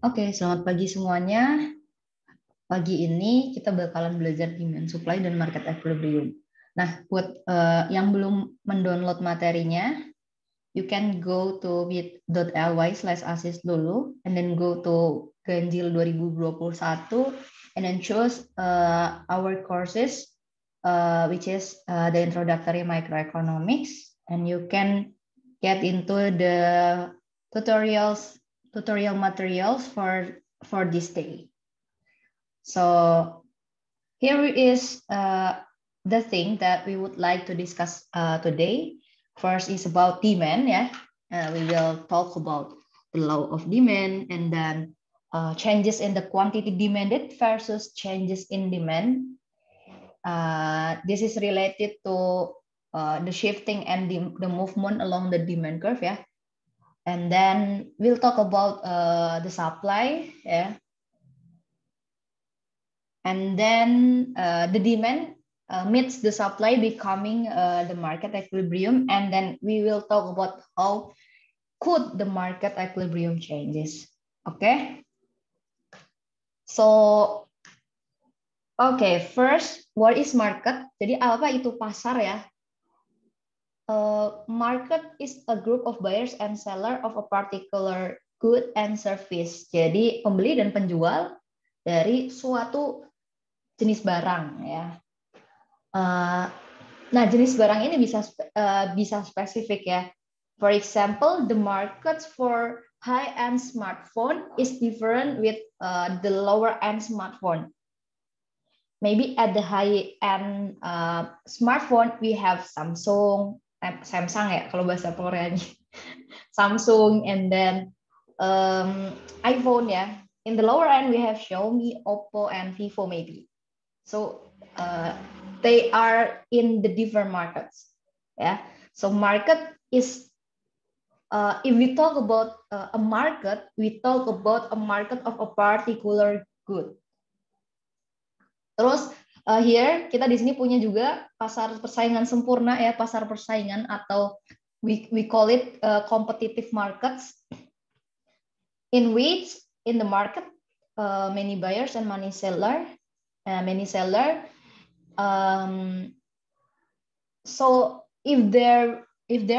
Oke, selamat pagi semuanya. Pagi ini kita bakalan belajar demand supply dan market equilibrium. Nah, buat yang belum mendownload materinya, you can go to bit.ly/asis dulu, and then go to Ganjil 2021, and then choose our courses, which is the introductory microeconomics, and you can get into the tutorial materials for this day. So here is the thing that we would like to discuss today. First is about demand, yeah. We will talk about the law of demand, and then changes in the quantity demanded versus changes in demand. This is related to the shifting and the movement along the demand curve, yeah. And then we'll talk about the supply, yeah. And then the demand meets the supply, becoming the market equilibrium. And then we will talk about how could the market equilibrium changes. Okay. So, okay, first, what is market? Jadi apa itu pasar ya? Market is a group of buyers and seller of a particular good and service. Jadi pembeli dan penjual dari suatu jenis barang ya. Nah, jenis barang ini bisa spesifik ya. For example, the market for high-end smartphone is different with the lower-end smartphone. Maybe at the high-end smartphone we have Samsung ya kalau bahasa Koreanya, Samsung, and then iPhone ya. In the lower end we have Xiaomi, Oppo, and Vivo maybe. So they are in the different markets. Yeah. So market is, if we talk about a market, we talk about a market of a particular good. Terus here kita di sini punya juga pasar persaingan sempurna ya, pasar persaingan atau we call it competitive markets, in which in the market many buyers and many seller. So if there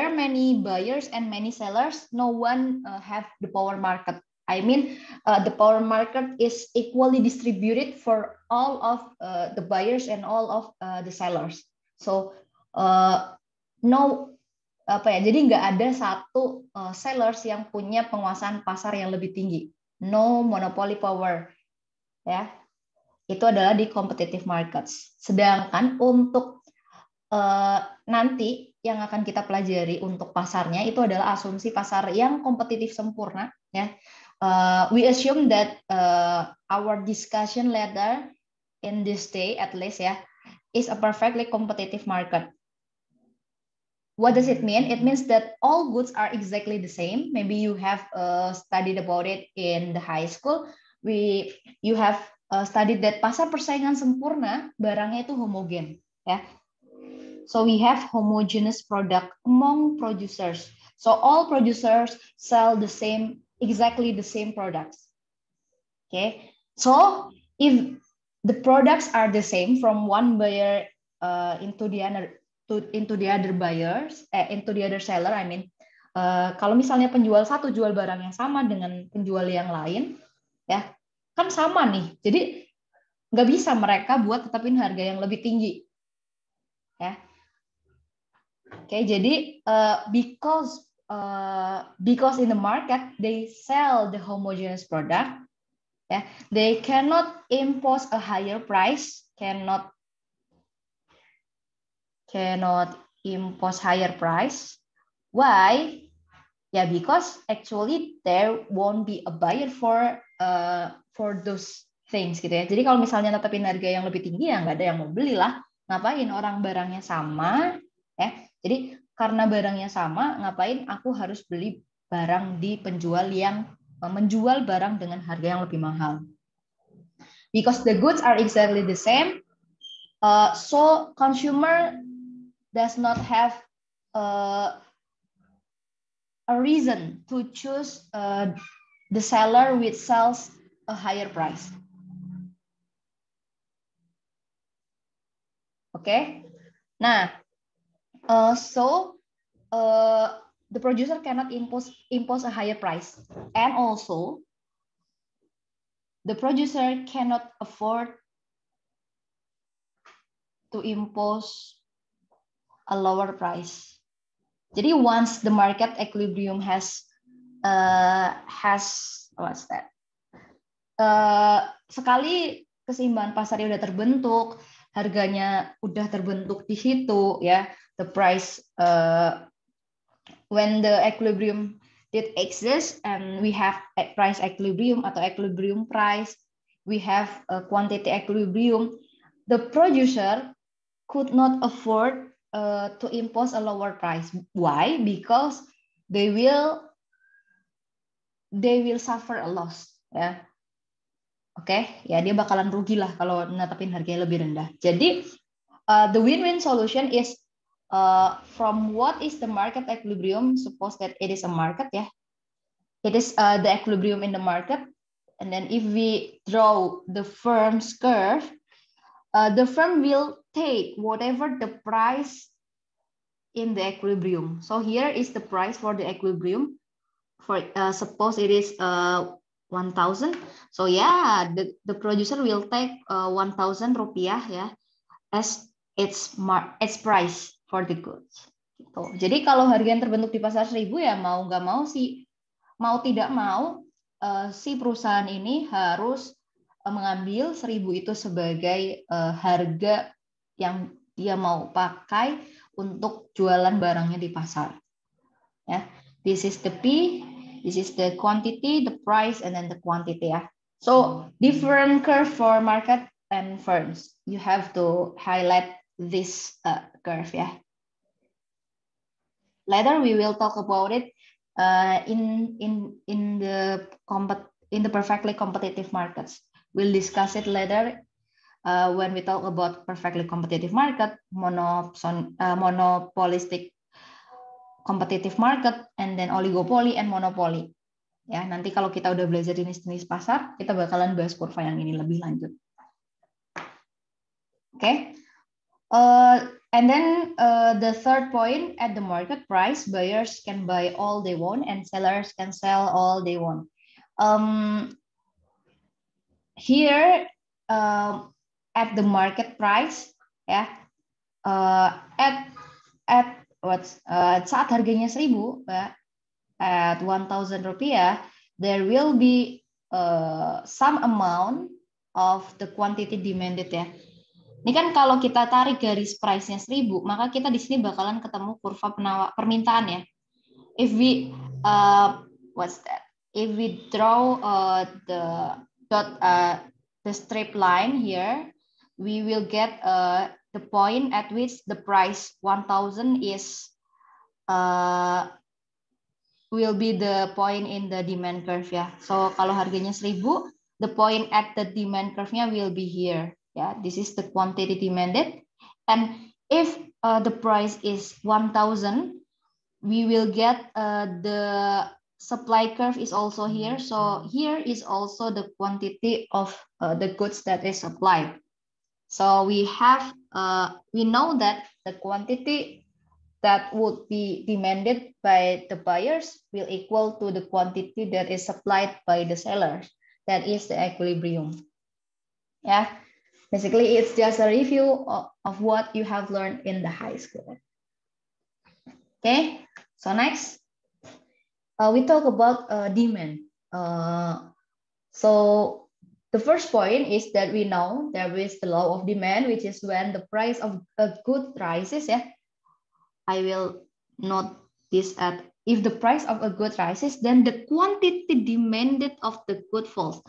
are many buyers and many sellers, no one have the power market. I mean, the power market is equally distributed for all of the buyers and all of the sellers. So jadi nggak ada satu sellers yang punya penguasaan pasar yang lebih tinggi. No monopoly power, ya. Itu adalah di competitive markets. Sedangkan untuk nanti yang akan kita pelajari untuk pasarnya itu adalah asumsi pasar yang kompetitif sempurna, ya. We assume that our discussion later in this day, at least ya, is a perfectly competitive market. What does it mean? It means that all goods are exactly the same. Maybe you have studied about it in the high school. You have studied that pasar persaingan sempurna barangnya itu homogen, ya. So we have homogeneous product among producers. So all producers sell exactly the same products. Okay. So if the products are the same from one buyer into the other buyers, into the other seller, I mean, kalau misalnya penjual satu jual barang yang sama dengan penjual yang lain, ya kan sama nih. Jadi nggak bisa mereka buat tetapin harga yang lebih tinggi, ya. Oke, jadi because in the market they sell the homogeneous product, yeah, they cannot impose a higher price, cannot impose higher price. Why? Yeah, because actually there won't be a buyer for those things gitu ya. Jadi kalau misalnya tetapin harga yang lebih tinggi ya nggak ada yang mau beli lah. Ngapain, orang barangnya sama, ya. Jadi karena barangnya sama, ngapain aku harus beli barang di penjual yang menjual barang dengan harga yang lebih mahal. Because the goods are exactly the same, so consumer does not have a reason to choose the seller which sells a higher price. Okay. Nah, so the producer cannot impose a higher price, and also the producer cannot afford to impose a lower price. Jadi once the market equilibrium has what's that? Sekali keseimbangan pasarnya udah terbentuk, harganya udah terbentuk di situ ya, the price when the equilibrium did exist and we have a price equilibrium atau equilibrium price, we have a quantity equilibrium, the producer could not afford to impose a lower price. Why? Because they will suffer a loss ya. Oke, ya dia bakalan rugi lah kalau netapin harganya lebih rendah. Jadi the win-win solution is from what is the market equilibrium. Suppose that it is a market, yeah. It is the equilibrium in the market, and then if we draw the firm's curve, the firm will take whatever the price in the equilibrium. So here is the price for the equilibrium. For suppose it is 1,000. So yeah, the producer will take 1,000 rupiah ya as its price for the goods. Gitu. Jadi kalau harga yang terbentuk di pasar 1.000 ya mau nggak mau sih, mau tidak mau si perusahaan ini harus mengambil 1.000 itu sebagai harga yang dia mau pakai untuk jualan barangnya di pasar. Ya, this is the P. This is the quantity, the price, and then the quantity. Yeah. So different curve for market and firms. You have to highlight this curve. Yeah. Later we will talk about it in the perfectly competitive markets. We'll discuss it later when we talk about perfectly competitive market, monopolistic competitive market, and then oligopoly and monopoly. Ya, nanti kalau kita udah belajar jenis-jenis pasar, kita bakalan bahas kurva yang ini lebih lanjut. Oke. And then the third point, at the market price, buyers can buy all they want and sellers can sell all they want. Here at the market price, ya, saat harganya 1.000 ya, at 1,000 rupiah, there will be some amount of the quantity demanded ya. Ini kan kalau kita tarik garis price-nya 1.000, maka kita di sini bakalan ketemu kurva permintaan ya. If we If we draw the straight line here, we will get the point at which the price 1,000 is will be the point in the demand curve ya. So kalau harganya 1.000, the point at the demand curve-nya will be here. Yeah, this is the quantity demanded. And if the price is 1,000, we will get the supply curve is also here. So here is also the quantity of the goods that is supplied. So we know that the quantity that would be demanded by the buyers will equal to the quantity that is supplied by the sellers. That is the equilibrium. Yeah, basically it's just a review of what you have learned in the high school. Okay, so next we talk about demand. So the first point is that we know there is the law of demand, which is when the price of a good rises. Yeah, I will note this at if the price of a good rises, then the quantity demanded of the good falls.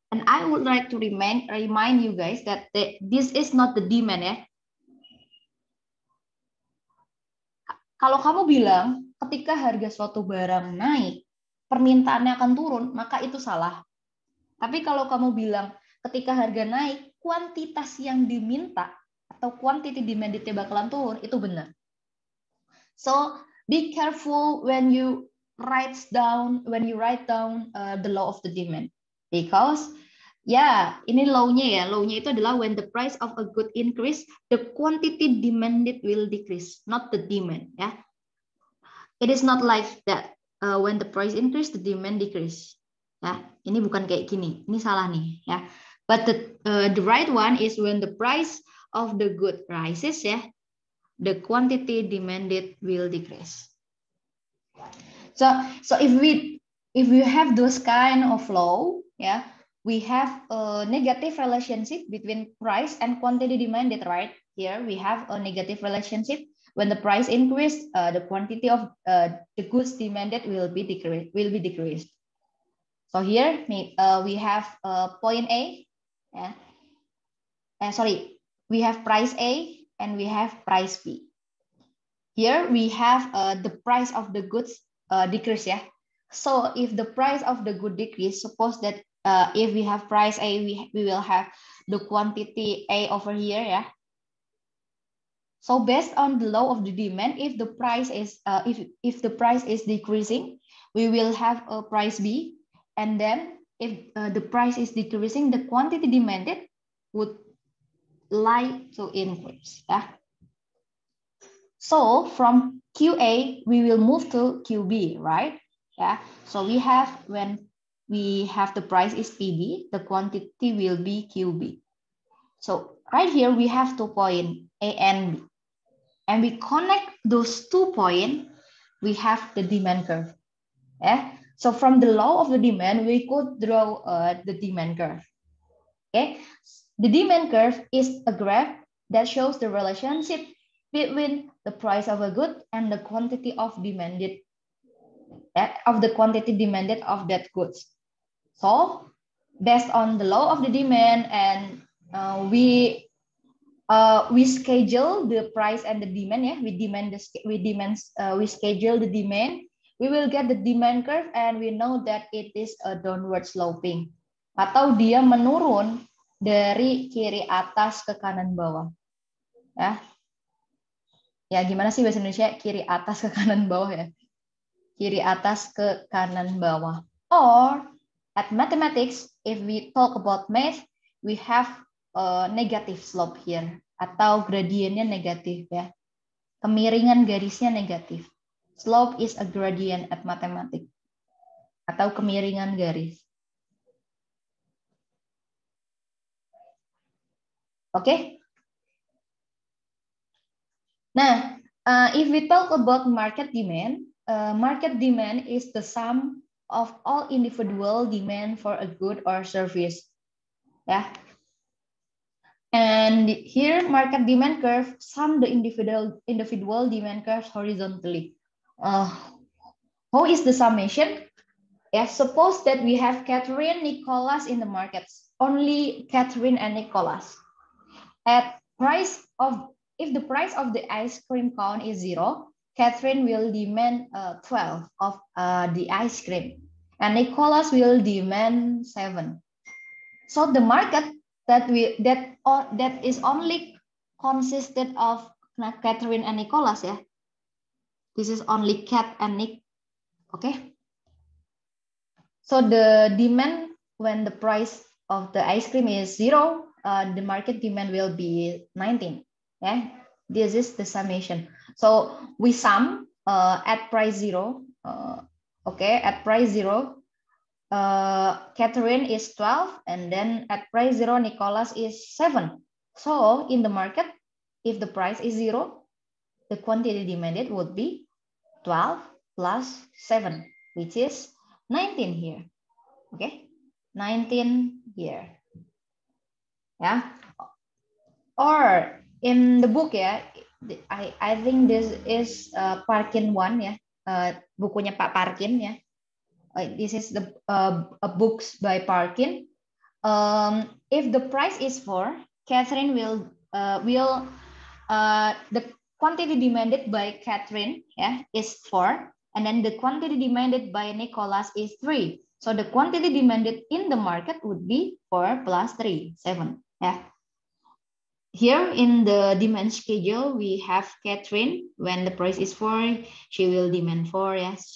And I would like to remind you guys that this is not the demand ya. Kalau kamu bilang ketika harga suatu barang naik, permintaannya akan turun, maka itu salah. Tapi kalau kamu bilang ketika harga naik, kuantitas yang diminta atau quantity demanded bakalan turun, itu benar. So be careful when you write down the law of the demand, because ya ini law-nya ya, law-nya itu adalah when the price of a good increase, the quantity demanded will decrease, not the demand ya. It is not like that. When the price increase, the demand decrease. Ya, ini bukan kayak gini. Ini salah nih ya. But the right one is when the price of the good rises ya, the quantity demanded will decrease. So if we have those kind of law, yeah, we have a negative relationship between price and quantity demanded, right? Here we have a negative relationship. When the price increase, the quantity of the goods demanded will be decreased. So here we have point A, yeah. Sorry, we have price A and we have price B. Here we have the price of the goods decrease, yeah. So if the price of the good decrease, suppose that if we have price A, we will have the quantity A over here, yeah. So based on the law of the demand, if the price is if the price is decreasing, we will have a price B, and then if the price is decreasing, the quantity demanded would like to increase. Yeah. So from QA we will move to QB, right? Yeah. So we have, when we have the price is PB, the quantity will be QB. So right here we have 2 points, A and B. And we connect those 2 points, we have the demand curve. Yeah. So from the law of the demand, we could draw the demand curve. Okay. The demand curve is a graph that shows the relationship between the price of a good and the quantity of demanded of that goods. So based on the law of the demand, and we schedule the price and the demand, yeah. We schedule the demand. We will get the demand curve, and we know that it is a downward sloping, atau dia menurun dari kiri atas ke kanan bawah. Ya. Ya, gimana sih bahasa Indonesia kiri atas ke kanan bawah ya? Kiri atas ke kanan bawah. Or at mathematics, if we talk about math, we have a negative slope here, atau gradiennya negatif ya. Kemiringan garisnya negatif. Slope is a gradient at mathematics, atau kemiringan garis. Oke? Okay? Nah, if we talk about market demand is the sum of all individual demand for a good or service. Yeah. And here market demand curve sum the individual demand curves horizontally. How is the summation? Yeah, suppose that we have Catherine, Nicholas in the markets. Only Catherine and Nicholas. If the price of the ice cream cone is 0, Catherine will demand 12 of the ice cream, and Nicholas will demand 7. So the market that is only consisted of Catherine and Nicholas, yeah. This is only Cat and Nick. Okay. So the demand when the price of the ice cream is 0, the market demand will be 19. Yeah, this is the summation. So we sum at price 0. Okay, at price 0, Catherine is 12, and then at price 0, Nicholas is 7. So in the market, if the price is 0, the quantity demanded would be 12 plus 7, which is 19 here. Okay, 19 here. Yeah. Or in the book, yeah, I think this is Parkin 1, yeah, bukunya Pak Parkin, yeah. This is the books by Parkin. If the price is 4, Catherine will the quantity demanded by Catherine, yeah, is 4, and then the quantity demanded by Nicholas is 3. So the quantity demanded in the market would be 4 plus 3, 7. Yeah. Here in the demand schedule, we have Catherine. When the price is 4, she will demand 4. Yes,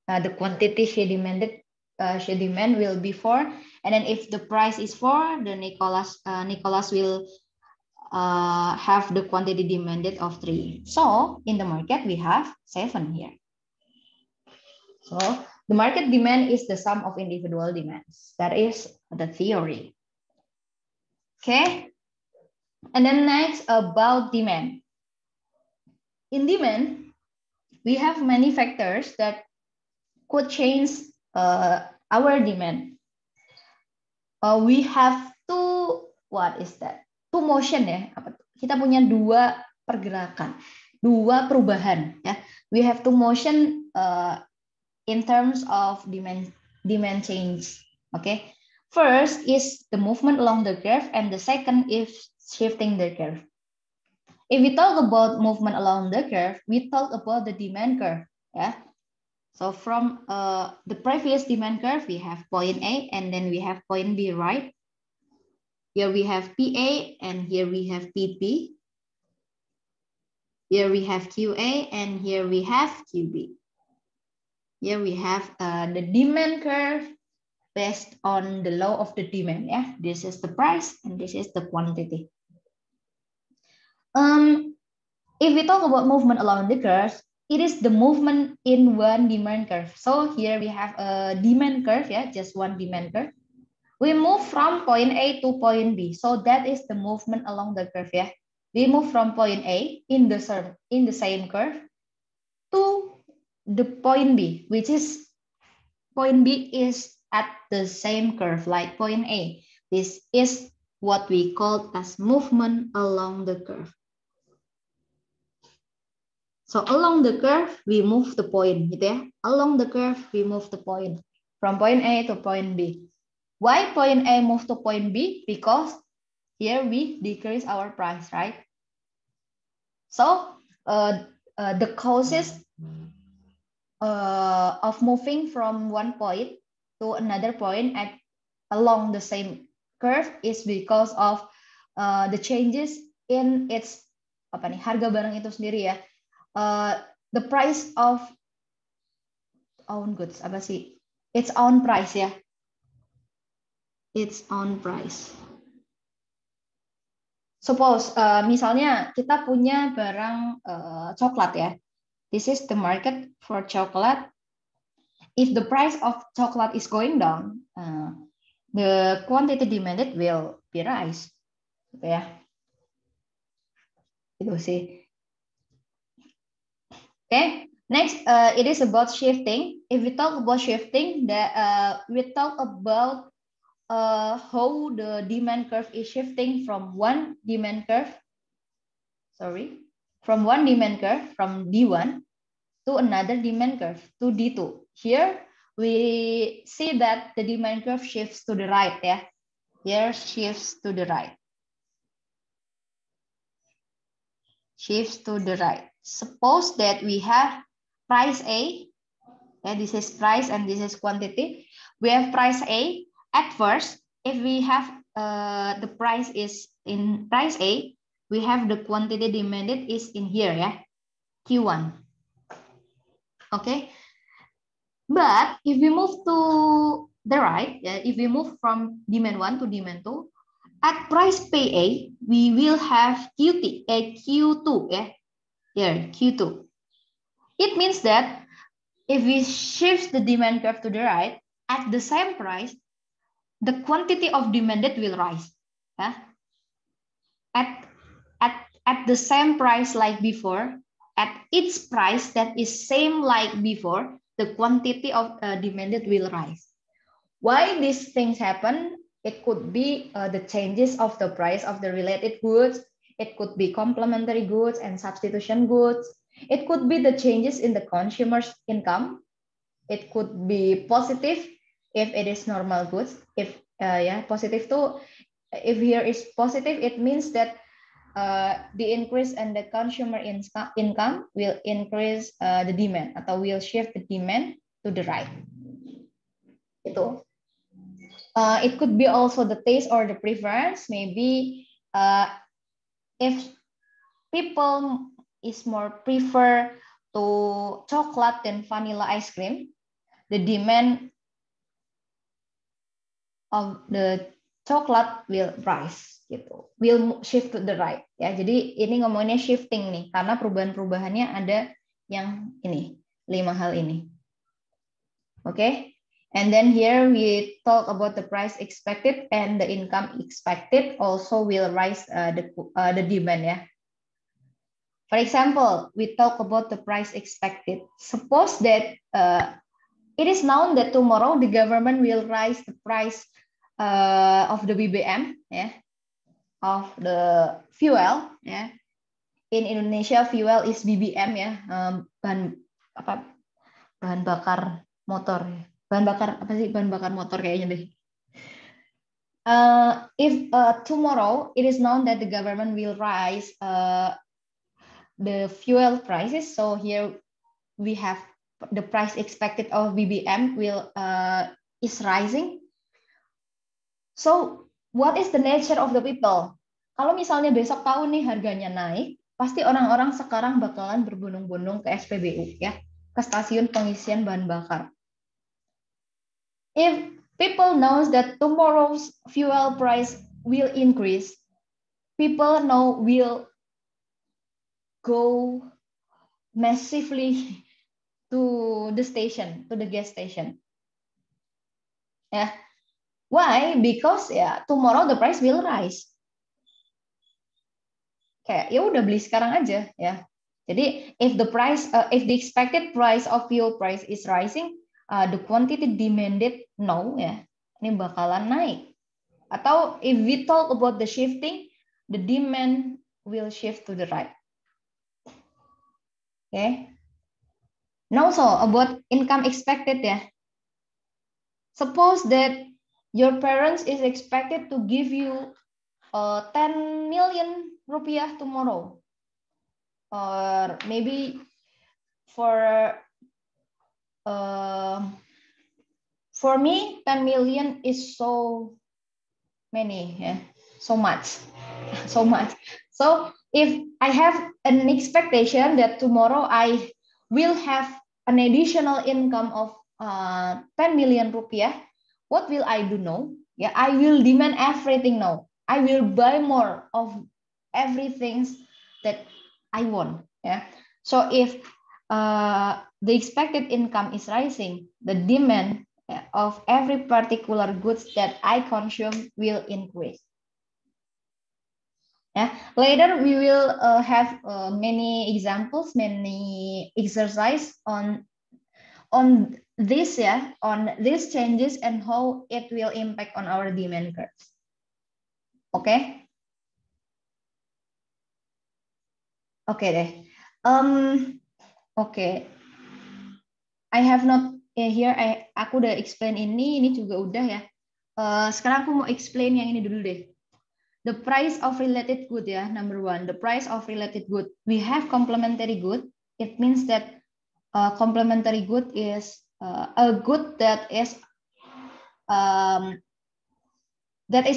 the quantity she demand will be 4, and then if the price is 4, the Nicholas will have the quantity demanded of 3. So in the market we have 7 here. So the market demand is the sum of individual demands. That is the theory. Okay. And then next about demand. In demand, we have many factors that could change our demand. We have two, what is that? Two motion ya. Kita punya dua pergerakan, dua perubahan ya. We have two motion in terms of demand change. Okay. First is the movement along the curve, and the second is shifting the curve. If we talk about movement along the curve, we talk about the demand curve. Yeah. So from the previous demand curve, we have point A, and then we have point B, right? Here we have PA, and here we have PP. Here we have QA, and here we have QB. Here we have the demand curve based on the law of the demand. Yeah, this is the price, and this is the quantity. If we talk about movement along the curve, it is the movement in one demand curve. So here we have a demand curve, yeah, just one demand curve. We move from point A to point B. So that is the movement along the curve, yeah. We move from point A in the same curve to the point B, which is point B is at the same curve like point A. This is what we call as movement along the curve. So along the curve, we move the point, gitu ya. Along the curve, we move the point from point A to point B. Why point A move to point B? Because here we decrease our price, right? So the causes of moving from one point to another point along the same curve is because of the changes in its harga barang itu sendiri ya. The price of own goods, apa sih? Its own price ya. Its own price. Suppose misalnya kita punya barang coklat ya. This is the market for chocolate. If the price of chocolate is going down, the quantity demanded will be rise. Gitu ya. Itu sih. Okay, next it is about shifting. If we talk about shifting, we talk about how the demand curve is shifting from one demand curve, from D1 to another demand curve to D2. Here we see that the demand curve shifts to the right, yeah. Here shifts to the right. Shifts to the right. Suppose that we have price A, yeah, this is price and this is quantity. We have price A. At first, if we have the price is in price A, we have the quantity demanded is in here, yeah, Q1. Okay, but if we move to the right, yeah, if we move from demand 1 to demand 2, at price PA, we will have Q2, yeah. Here, Q2. It means that if we shift the demand curve to the right, at the same price, the quantity of demanded will rise. Yeah? At the same price like before, at its price that is same like before, the quantity of demanded will rise. Why these things happen? It could be the changes of the price of the related goods. It could be complementary goods and substitution goods. It could be the changes in the consumer's income. It could be positive if it is normal goods. If positive too. If here is positive, it means that the increase in the consumer income will increase the demand atau will shift the demand to the right. Itu. It could be also the taste or the preference. Maybe if people is more prefer to chocolate than vanilla ice cream, the demand of the coklat will rise gitu, will shift to the right ya. Jadi ini ngomongnya shifting nih karena perubahan-perubahannya ada yang ini 5 hal ini. Oke. And then here we talk about the price expected and the income expected also will rise the demand ya. For example, we talk about the price expected. Suppose that it is known that tomorrow the government will raise the price of the BBM, yeah, of the fuel, yeah. In Indonesia, fuel is BBM, ya, bahan bakar motor, bahan bakar motor kayaknya deh. If tomorrow it is known that the government will raise the fuel prices, so here we have the price expected of BBM is rising. So what is the nature of the people? Kalau misalnya besok tahu nih harganya naik, pasti orang-orang sekarang bakalan berbondong-bondong ke SPBU ya, ke stasiun pengisian bahan bakar. If people knows that tomorrow's fuel price will increase, people now will go massively to the station, to the gas station. Ya. Why? Because ya tomorrow the price will rise. Kayak ya udah beli sekarang aja ya. Jadi if the expected price of fuel price is rising, the quantity demanded now ya, ini bakalan naik. Atau if we talk about the shifting, the demand will shift to the right. Okay. Now so about income expected ya. Suppose that your parents is expected to give you 10 million rupiah tomorrow, or maybe for me 10 million is so many, yeah, so much. So if I have an expectation that tomorrow I will have an additional income of 10 million rupiah, what will I do now? Yeah, I will demand everything now. I will buy more of everything that I want. Yeah. So if the expected income is rising, the demand of every particular goods that I consume will increase. Yeah. Later we will have many examples, many exercise on this, yeah, on these changes and how it will impact on our demand curves. Okay. Oke deh. Oke. I have not here. Aku udah explain ini juga udah ya. Sekarang aku mau explain yang ini dulu deh. The price of related good ya, number one. The price of related good. We have complementary good. It means that complementary good is a good that is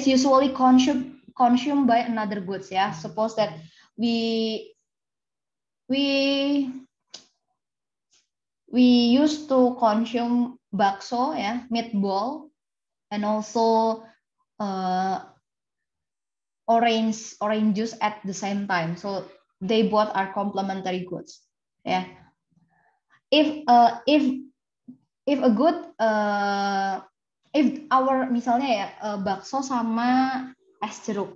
usually consumed by another goods ya. Suppose that we used to consume bakso ya, meatball, and also orange juice at the same time. So they both are complementary goods. Yeah. If a good if our misalnya ya bakso sama es jeruk.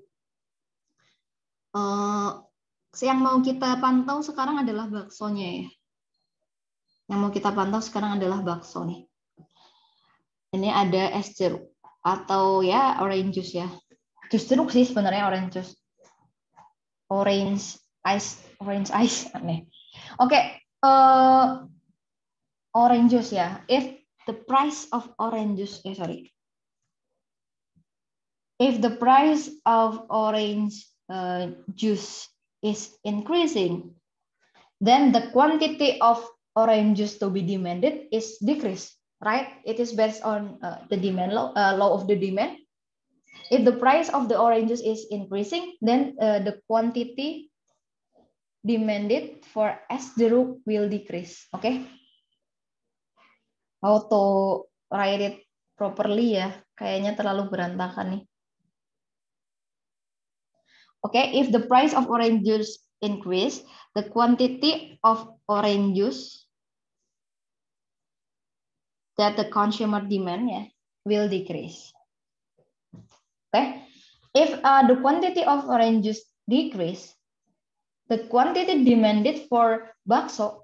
Yang mau kita pantau sekarang adalah baksonya ya. Yang mau kita pantau sekarang adalah bakso nih. Ini ada es jeruk atau ya orange juice ya. Jus jeruk sih sebenarnya orange juice. Orange ice aneh. Oke, orange juice ya. If the price of orange juice, if the price of orange juice is increasing, then the quantity of orange juice to be demanded is decreased, right? It is based on the demand law of the demand. If the price of the oranges is increasing, then the quantity demanded for es jeruk will decrease. Okay. how to write it properly ya. Kayaknya terlalu berantakan nih. Okay, if the price of orange juice increase, the quantity of orange juice that the consumer demand will decrease. Okay, if the quantity of orange juice decrease, the quantity demanded for bakso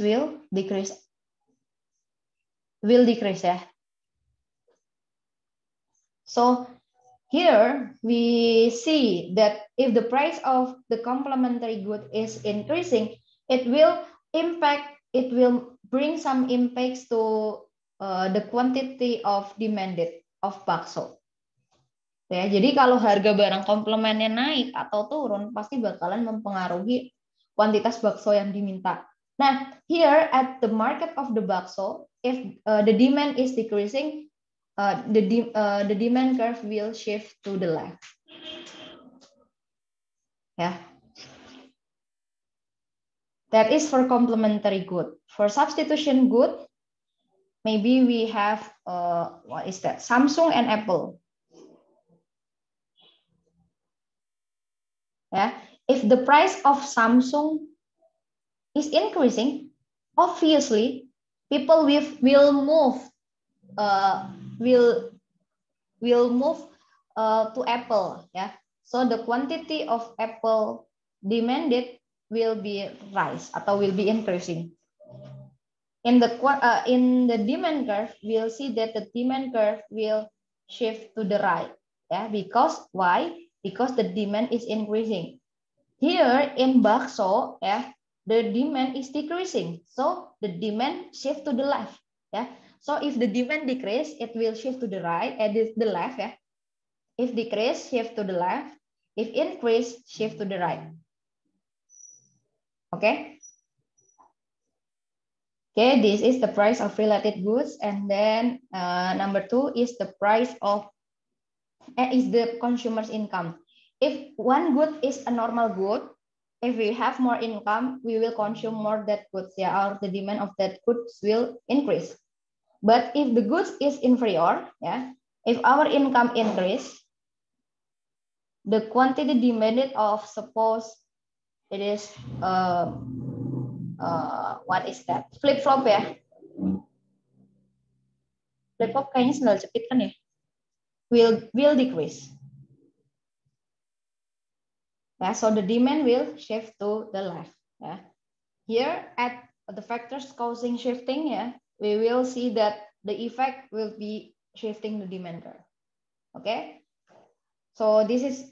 will decrease. So here we see that if the price of the complementary good is increasing, it will bring some impacts to the quantity of demanded of bakso. Ya, jadi kalau harga barang komplemennya naik atau turun, pasti bakalan mempengaruhi kuantitas bakso yang diminta. Nah, here at the market of the bakso, if the demand is decreasing, the demand curve will shift to the left. Yeah. That is for complementary good. For substitution good, maybe we have what is that? Samsung and Apple. Yeah. If the price of Samsung is increasing, obviously people will move to Apple. Yeah. So the quantity of Apple demanded will be rise atau will be increasing. In the demand curve, we'll see that the demand curve will shift to the right. Yeah, because why? Because the demand is increasing. Here in bakso, the demand is decreasing. So the demand shift to the left. Yeah. So if the demand decrease, it will shift to the right, the left. Yeah. If decrease, shift to the left. If increase, shift to the right. Okay. Okay, this is the price of related goods, and then number 2 is the price of is the consumer's income. If one good is a normal good, if we have more income, we will consume more that goods, or the demand of that goods will increase. But if the goods is inferior, if our income increase, the quantity demanded of, suppose it is what is that? Flip-flop ya. Flip-flop kayaknya sendal jepit kan ya? Will decrease. So the demand will shift to the left. Here at the factors causing shifting, we will see that the effect will be shifting the demand curve. Okay. So this is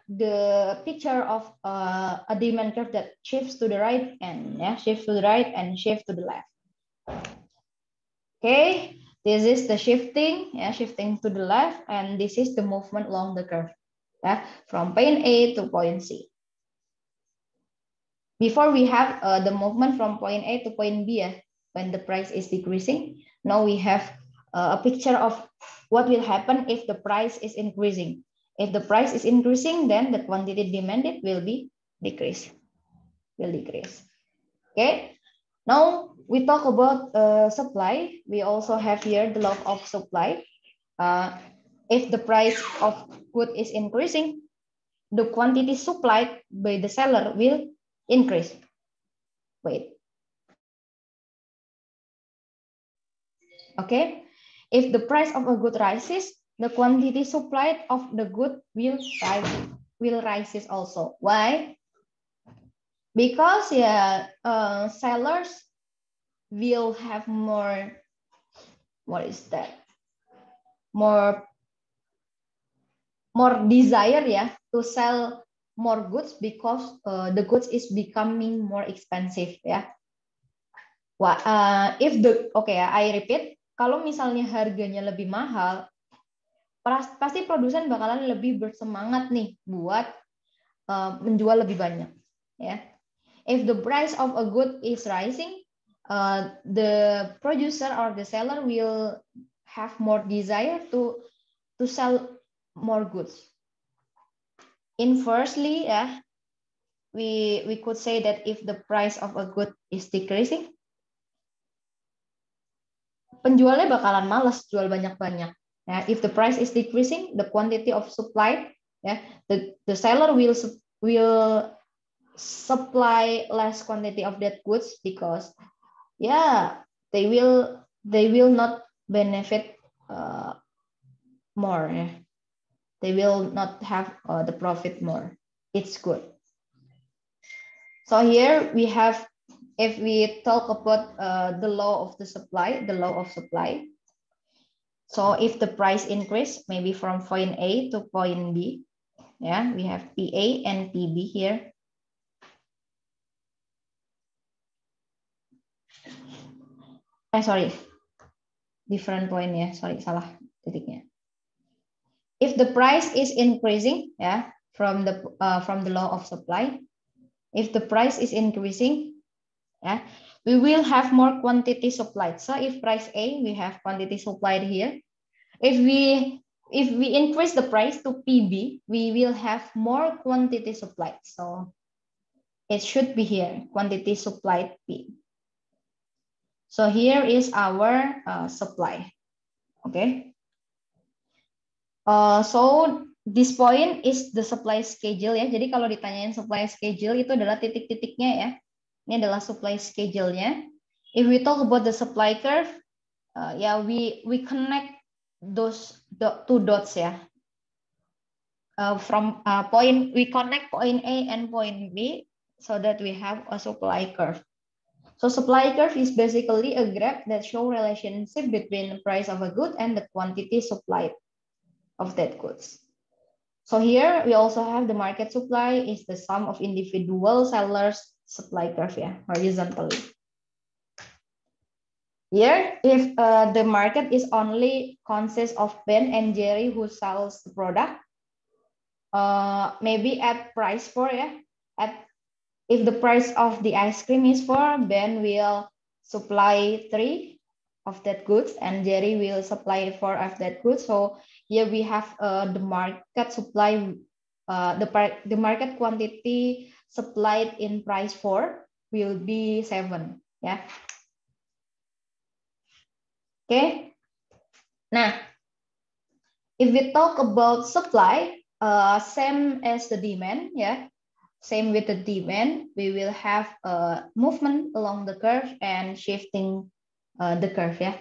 the picture of a demand curve that shifts to the right and shifts to the right and shifts to the left. Okay, this is the shifting, shifting to the left, and this is the movement along the curve, from point A to point C. Before we have the movement from point A to point B, when the price is decreasing. Now we have a picture of what will happen if the price is increasing. If the price is increasing, then the quantity demanded will be decrease. Okay. Now we talk about supply. We also have here the law of supply. If the price of good is increasing, the quantity supplied by the seller will increase. Wait. Okay. If the price of a good rises, the quantity supplied of the good will rises also. Why? Because sellers will have more, what is that? More desire to sell more goods because the goods is becoming more expensive I repeat, kalau misalnya harganya lebih mahal, pasti produsen bakalan lebih bersemangat nih buat menjual lebih banyak If the price of a good is rising, the producer or the seller will have more desire to sell more goods. Inversely, we could say that if the price of a good is decreasing, penjualnya bakalan males jual banyak-banyak. Ya, if the price is decreasing, the quantity of supply, ya, the seller will supply less quantity of that goods because they will not benefit more. Yeah. They will not have the profit more. It's good. So here we have, if we talk about the law of the supply, So if the price increase, maybe from point A to point B, yeah, we have PA and PB here. Sorry, different point ya, sorry, salah titiknya. If the price is increasing, yeah, from the law of supply, if the price is increasing, yeah, we will have more quantity supplied. So if price A, we have quantity supplied here. If we increase the price to PB, we will have more quantity supplied. So it should be here, quantity supplied P. So here is our supply. Okay. So this point is the supply schedule ya. Jadi kalau ditanyain supply schedule itu adalah titik-titiknya ya. Ini adalah supply schedule-nya. If we talk about the supply curve, we connect those two dots ya. We connect point A and point B so that we have a supply curve. So supply curve is basically a graph that shows relationship between the price of a good and the quantity supplied of that goods. So here we also have the market supply is the sum of individual sellers supply curve ya, horizontally. Here, if the market is only consists of Ben and Jerry who sells the product, maybe at price 4 ya, if the price of the ice cream is 4, Ben will supply 3 of that goods and Jerry will supply 4 of that goods. So here we have the market supply, the market quantity supplied in price 4 will be 7. Yeah. Okay. Now, if we talk about supply, same as the demand, yeah. Same with the demand, we will have a movement along the curve and shifting the curve, yeah.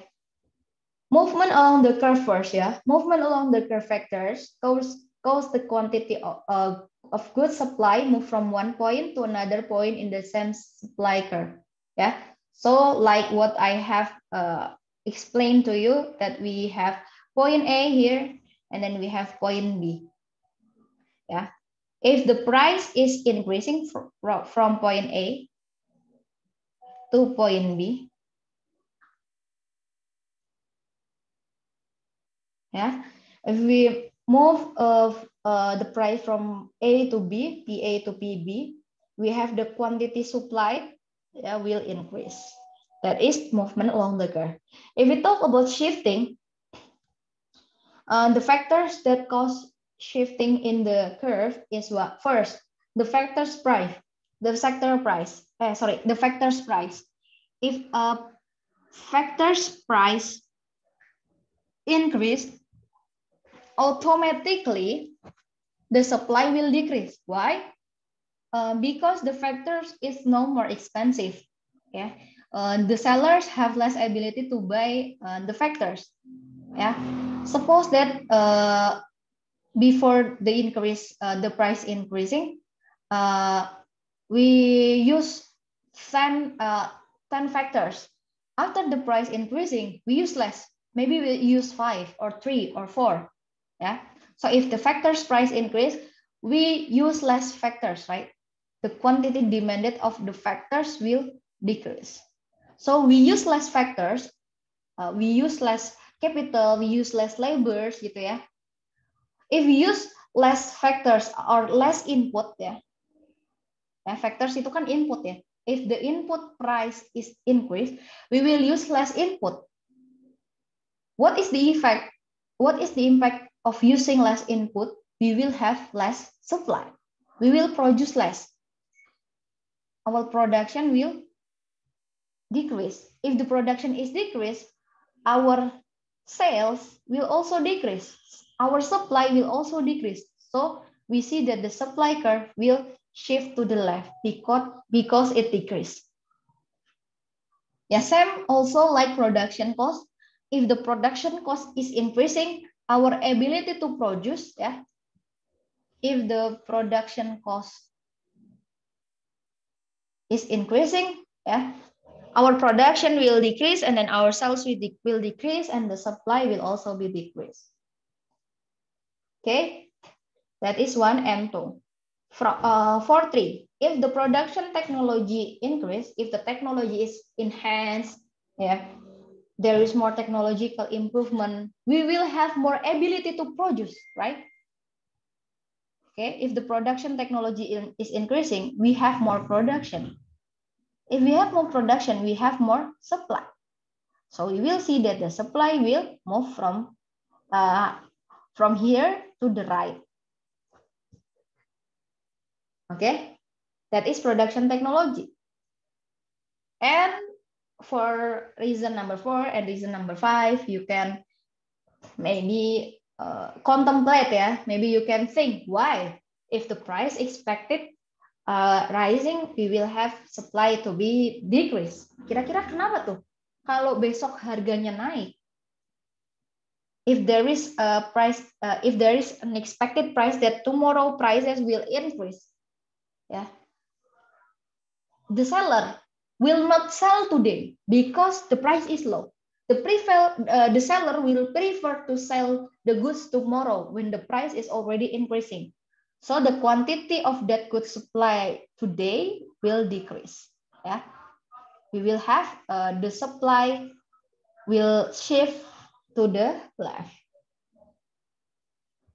Movement along the curve first, yeah. Movement along the curve vectors cause the quantity of goods supply move from one point to another point in the same supply curve, yeah. So like what I have explained to you, that we have point A here and then we have point B, yeah. If the price is increasing from point A to point B, yeah, if we move the price from A to B, PA to PB, we have the quantity supplied will increase. That is movement along the curve. If we talk about shifting, the factors that cause shifting in the curve is what? First, the factor's price. The factor's price. If a factor's price increase, automatically the supply will decrease. Why? Because the factors is no more expensive. Yeah, the sellers have less ability to buy the factors. Yeah, suppose that before the increase, the price increasing, we use 10 factors. After the price increasing, we use less. Maybe we use 5 or 3 or 4. Yeah. So if the factors price increase, we use less factors, right? The quantity demanded of the factors will decrease. So we use less factors, we use less capital, we use less labors, gitu ya. If we use less factors or less input ya, factors itu kan input ya. If the input price is increased, we will use less input. What is the effect? What is the impact of using less input? We will have less supply. We will produce less. our production will decrease. If the production is decreased, our sales will also decrease. Our supply will also decrease. So we see that the supply curve will shift to the left because it decreased. Yeah, same also like production cost. If the production cost is increasing, our ability to produce, yeah, if the production cost is increasing, yeah, our production will decrease, and then our sales will decrease, and the supply will also be decreased. Okay, that is 1 and 2. For 3, if the production technology increase, if the technology is enhanced, yeah, there is more technological improvement, we will have more ability to produce, right? Okay, if the production technology is increasing, we have more production. If we have more production, we have more supply. So we will see that the supply will move from here to the right. Okay, that is production technology. And for reason number 4 and reason number 5, you can maybe contemplate, yeah. Maybe you can think why, if the price expected rising, we will have supply to be decreased. Kira-kira kenapa tuh? Kalau besok harganya naik, if there is a price, if there is an expected price that tomorrow prices will increase, yeah, the seller will not sell today because the price is low. The seller will prefer to sell the goods tomorrow when the price is already increasing. So the quantity of that good supply today will decrease. Yeah, we will have the supply will shift to the left.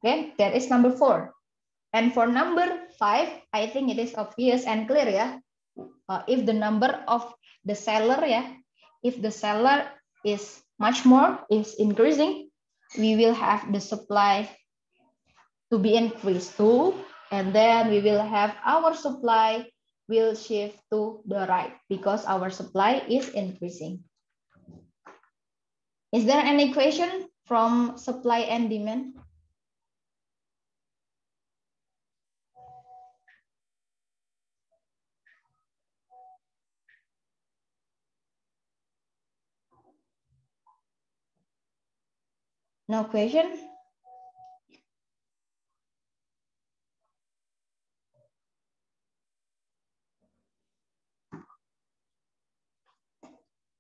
Okay, that is number 4. And for number 5, I think it is obvious and clear, yeah. If the number of the seller, yeah, if the seller is much more, is increasing, we will have the supply to be increased too, and then we will have our supply will shift to the right because our supply is increasing. Is there any question from supply and demand? No question?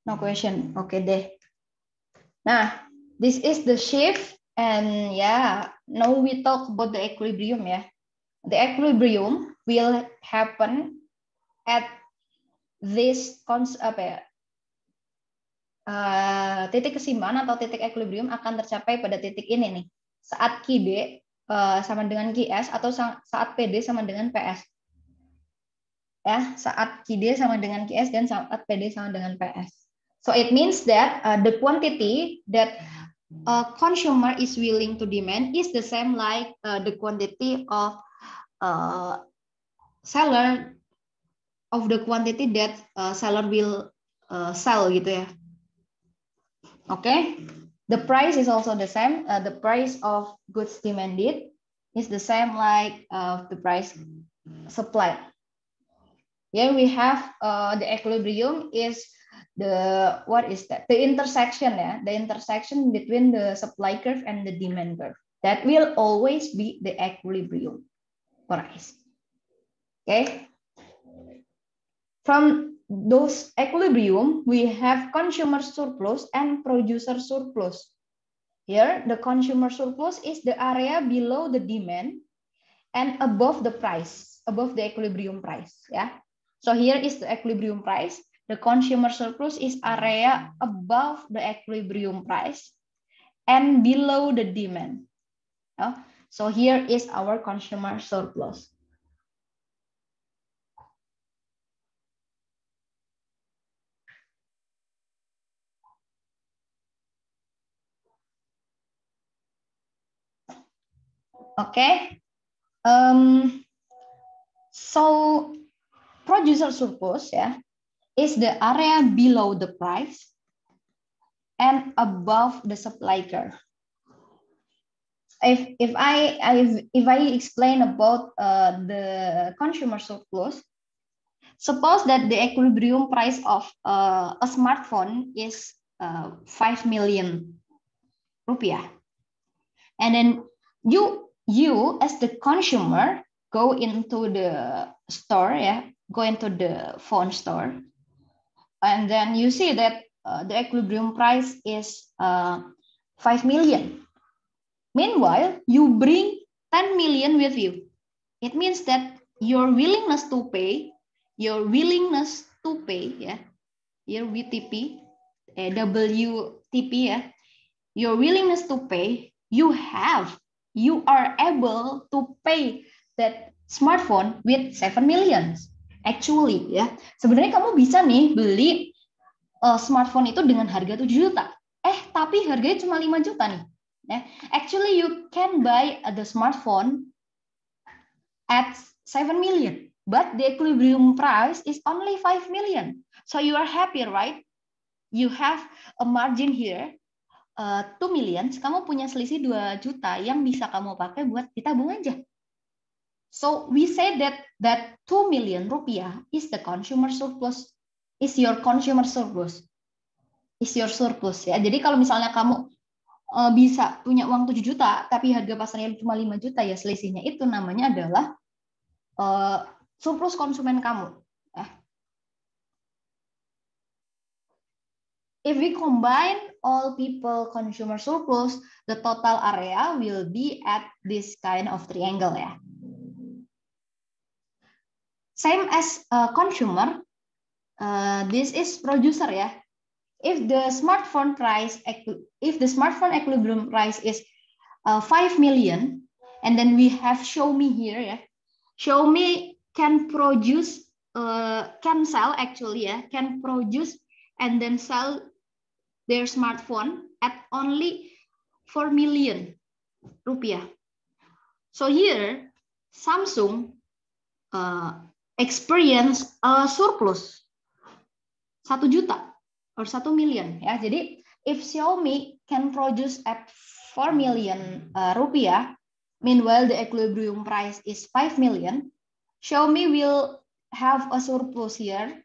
No question. Okay deh. Nah, this is the shift, and yeah, now we talk about the equilibrium, yeah. The equilibrium will happen at this titik keseimbangan atau titik equilibrium akan tercapai pada titik ini nih. Saat QD sama dengan QS atau saat PD sama dengan PS. Ya, saat QD sama dengan QS dan saat PD sama dengan PS. So it means that the quantity that consumer is willing to demand is the same like the quantity of seller of the quantity that seller will sell gitu ya. Okay, the price is also the same. The price of goods demanded is the same like the price supplied. Here we have the equilibrium is the, what is that? The intersection, yeah, the intersection between the supply curve and the demand curve. That will always be the equilibrium price. Okay. From those equilibrium, we have consumer surplus and producer surplus. Here, the consumer surplus is the area below the demand and above the price, above the equilibrium price. Yeah. So here is the equilibrium price. The consumer surplus is area above the equilibrium price and below the demand. So here is our consumer surplus. Okay. So producer surplus, yeah, is the area below the price and above the supply curve. If I explain about the consumer surplus, suppose that the equilibrium price of a smartphone is 5 million rupiah, and then you as the consumer go into the store, yeah, go into the phone store, and then you see that the equilibrium price is 5 million. Meanwhile, you bring 10 million with you. It means that your willingness to pay, yeah, your WTP, WTP, yeah, your willingness to pay, you are able to pay that smartphone with 7 million. Actually, ya, sebenarnya kamu bisa nih beli smartphone itu dengan harga 7 juta. Tapi harganya cuma 5 juta nih. Actually, you can buy the smartphone at 7 million, but the equilibrium price is only 5 million. So you are happy, right? You have a margin here, 2 million. Kamu punya selisih 2 juta yang bisa kamu pakai buat ditabung aja. So we say that 2 million rupiah is the consumer surplus, is your consumer surplus, is your surplus, ya. Jadi kalau misalnya kamu bisa punya uang 7 juta, tapi harga pasarnya cuma 5 juta, ya selisihnya itu namanya adalah surplus konsumen kamu. If we combine all people consumer surplus, the total area will be at this kind of triangle, ya. Same as consumer, this is producer, ya. If the smartphone equilibrium price is 5 million, and then we have Xiaomi here, yeah. Xiaomi can produce, can produce and then sell their smartphone at only 4 million rupiah. So here, Samsung experience a surplus 1 juta. Or 1 million, ya. Jadi if Xiaomi can produce at 4 million rupiah, meanwhile the equilibrium price is 5 million, Xiaomi will have a surplus here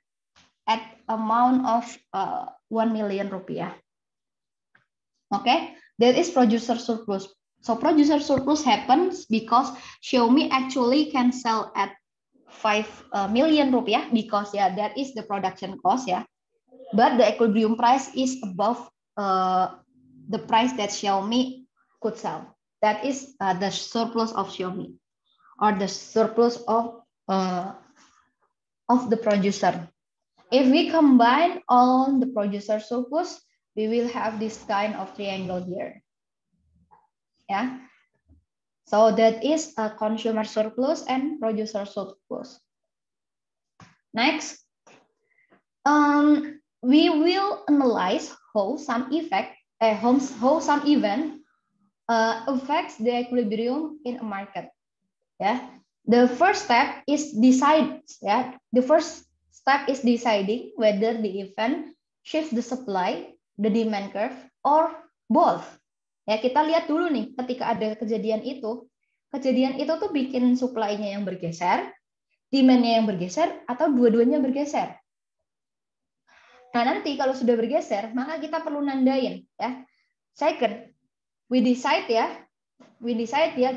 at amount of 1 million rupiah. Okay, that is producer surplus. So producer surplus happens because Xiaomi actually can sell at 5 million rupiah because, yeah, that is the production cost, yeah. But the equilibrium price is above the price that Xiaomi could sell. That is the surplus of Xiaomi, or the surplus of the producer. If we combine all the producer surplus, we will have this kind of triangle here. Yeah. So that is a consumer surplus and producer surplus. Next. We will analyze how some event affects the equilibrium in a market. Yeah, the first step is deciding whether the event shifts the supply, the demand curve, or both. Ya, kita lihat dulu nih, ketika ada kejadian itu tuh bikin supply-nya yang bergeser, demand-nya yang bergeser, atau dua-duanya bergeser. Nah, nanti kalau sudah bergeser, maka kita perlu nandain, ya. Second, we decide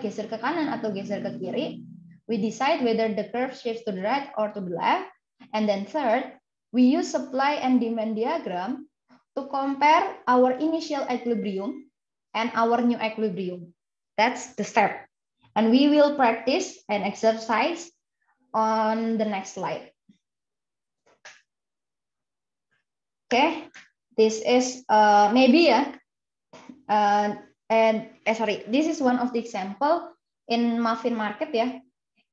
geser ke kanan atau geser ke kiri. We decide whether the curve shifts to the right or to the left. And then third, we use supply and demand diagram to compare our initial equilibrium and our new equilibrium. That's the step. And we will practice and exercise on the next slide. Okay, this is this is one of the example in muffin market, ya.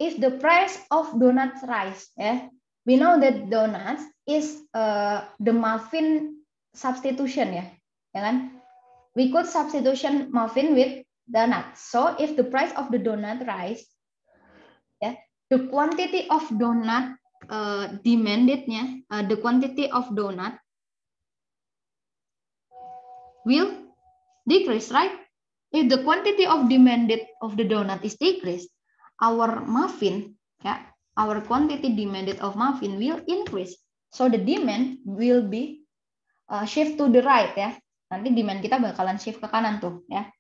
If the price of donuts rise, ya, we know that donuts is the muffin substitution, ya kan? We could substitution muffin with donut. So if the price of the donut rise, yeah, the quantity of donut demandednya, the quantity of donut will decrease, right? If the quantity of demanded of the donut is decreased, our muffin, ya, our quantity demanded of muffin will increase. So the demand will be shift to the right, ya. Nanti demand kita bakalan shift ke kanan tuh, ya.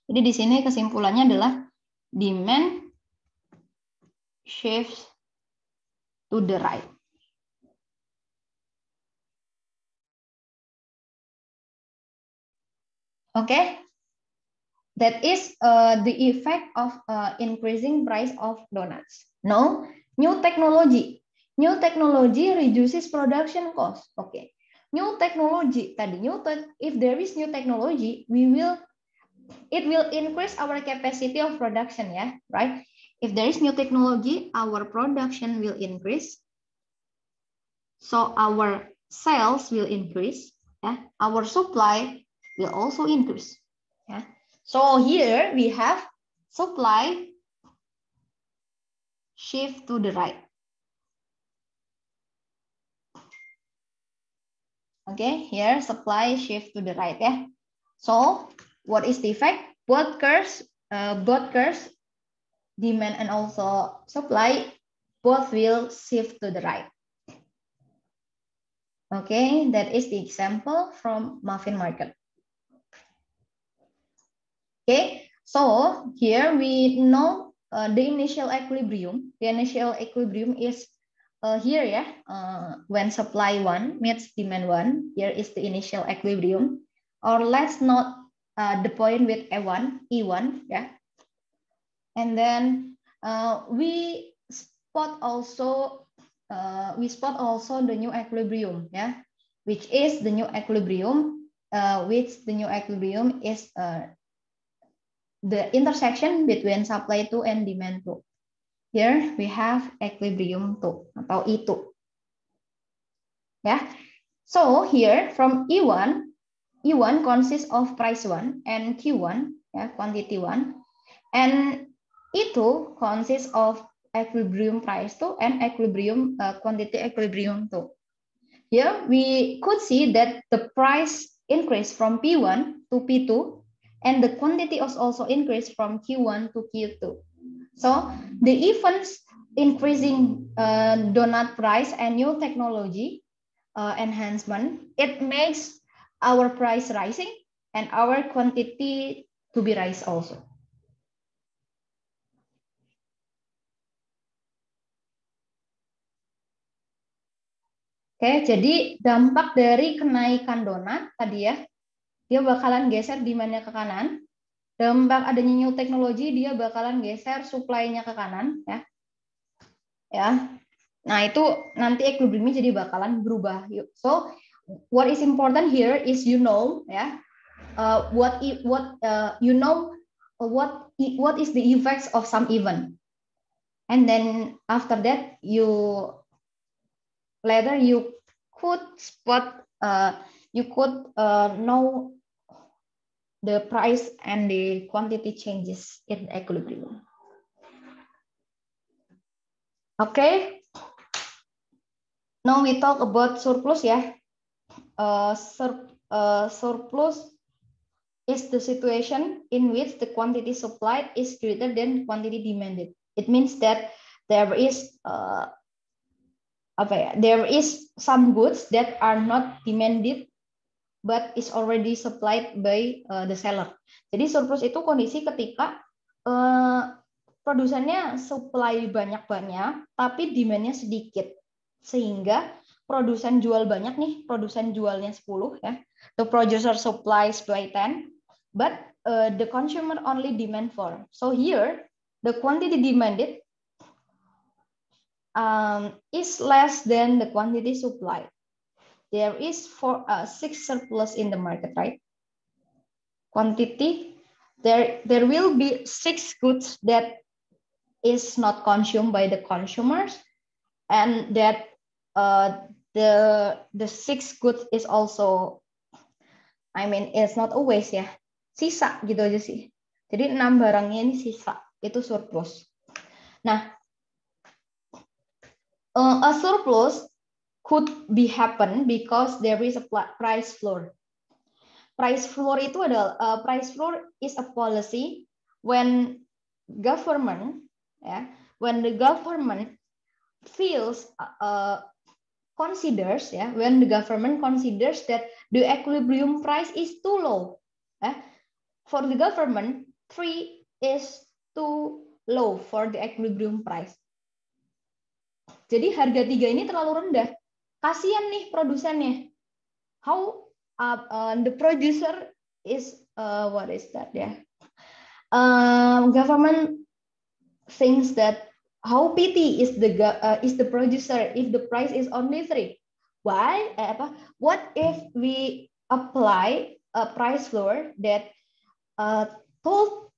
Jadi di sini kesimpulannya adalah demand shifts to the right. Okay, that is the effect of increasing price of donuts. No, new technology. New technology reduces production cost. Okay, new technology tadi if there is new technology, it will increase our capacity of production, ya, right? If there is new technology, our production will increase. So our sales will increase, yeah. Our supply will also increase, yeah. So here we have supply shift to the right. Okay, here supply shift to the right, yeah. So what is the effect? Both curves, demand and also supply, both will shift to the right. Okay, that is the example from muffin market. Okay, so here we know the initial equilibrium. The initial equilibrium is here, yeah. When supply 1 meets demand 1, here is the initial equilibrium. Or let's note the point with E1, yeah. And then we spot also the new equilibrium, yeah, which is the new equilibrium, is the intersection between supply 2 and demand 2. Here we have equilibrium 2 atau E2. Yeah. So here from E1 consists of price 1 and Q1, yeah, quantity 1, and E2 consists of equilibrium price 2 and equilibrium quantity equilibrium 2. Here we could see that the price increased from P1 to P2, and the quantity was also increased from Q1 to Q2. So the events increasing donut price and new technology enhancement, it makes our price rising and our quantity to be rise also. Oke, jadi dampak dari kenaikan donat tadi ya, dia bakalan geser demand-nya ke kanan. Dampak adanya new teknologi, dia bakalan geser supply-nya ke kanan, ya. Ya. Nah, itu nanti equilibrium jadi bakalan berubah. So, what is important here is you know, ya, what is the effects of some event, and then after that later you could spot, know the price and the quantity changes in equilibrium. Okay. Now we talk about surplus, ya. Surplus is the situation in which the quantity supplied is greater than quantity demanded. It means that there is some goods that are not demanded but is already supplied by the seller. Jadi surplus itu kondisi ketika produsennya supply banyak-banyak tapi demand-nya sedikit. Sehingga produsen jual banyak nih, produsen jualnya 10 ya. The producer supplies by 10, but the consumer only demand 4. So here the quantity demanded is less than the quantity supplied. There is 6 surplus in the market, right? Quantity, there will be 6 goods that is not consumed by the consumers, and that the 6 goods is also, it's not always ya, sisa gitu aja sih. Jadi 6 barangnya ini sisa, itu surplus. Nah, A surplus could be happen because there is a price floor. Price floor itu adalah price floor is a policy when government when the government feels considers when the government considers that the equilibrium price is too low. For the government, 3 is too low for the equilibrium price. Jadi harga 3 ini terlalu rendah. Kasian nih produsennya. How the producer is what is that government thinks that how pity is the producer if the price is only 3. Why? What if we apply a price floor that told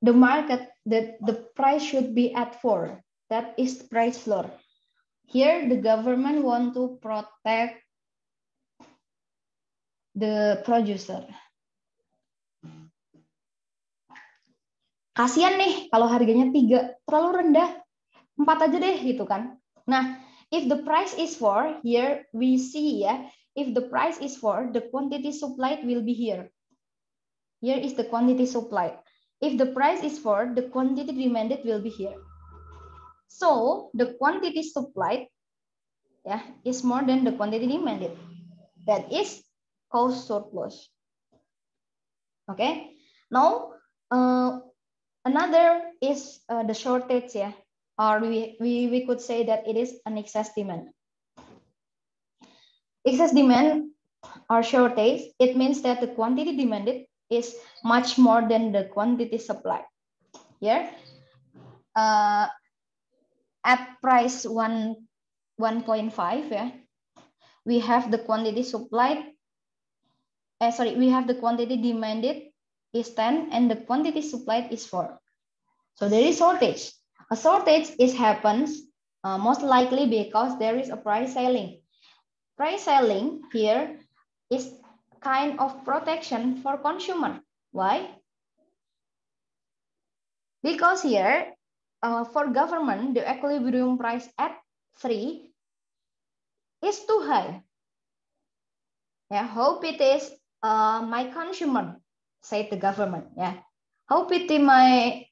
the market that the price should be at 4? That is the price floor. Here the government want to protect the producer. Kasian nih kalau harganya 3, terlalu rendah. 4 aja deh gitu kan. Nah, if the price is 4, here we see if the price is 4, the quantity supplied will be here. Here is the quantity supplied. If the price is 4, the quantity demanded will be here. So, the quantity supplied is more than the quantity demanded. That is cost surplus. Okay. Now, another is the shortage, or we could say that it is an excess demand. Excess demand or shortage, it means that the quantity demanded is much more than the quantity supplied. Here, at price 1.5, we have the quantity supplied. We have the quantity demanded is 10 and the quantity supplied is 4. So there is shortage. A shortage happens most likely because there is a price selling. Price selling here is kind of protection for consumer. Why? Because here for government, the equilibrium price at 3 is too high. How pity is my consumer, said the government. How pity my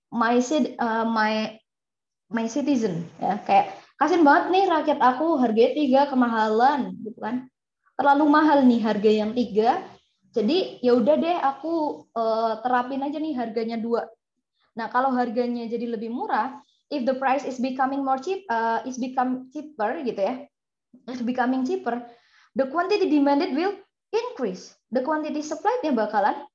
citizen. Kayak kasian banget nih rakyat aku, harganya 3 kemahalan, gitu kan? Terlalu mahal nih harga yang 3. Jadi ya udah deh aku terapin aja nih harganya 2. Nah kalau harganya jadi lebih murah, if the price is becoming cheaper gitu is becoming cheaper, the quantity demanded will increase. The quantity supplied-nya bakalan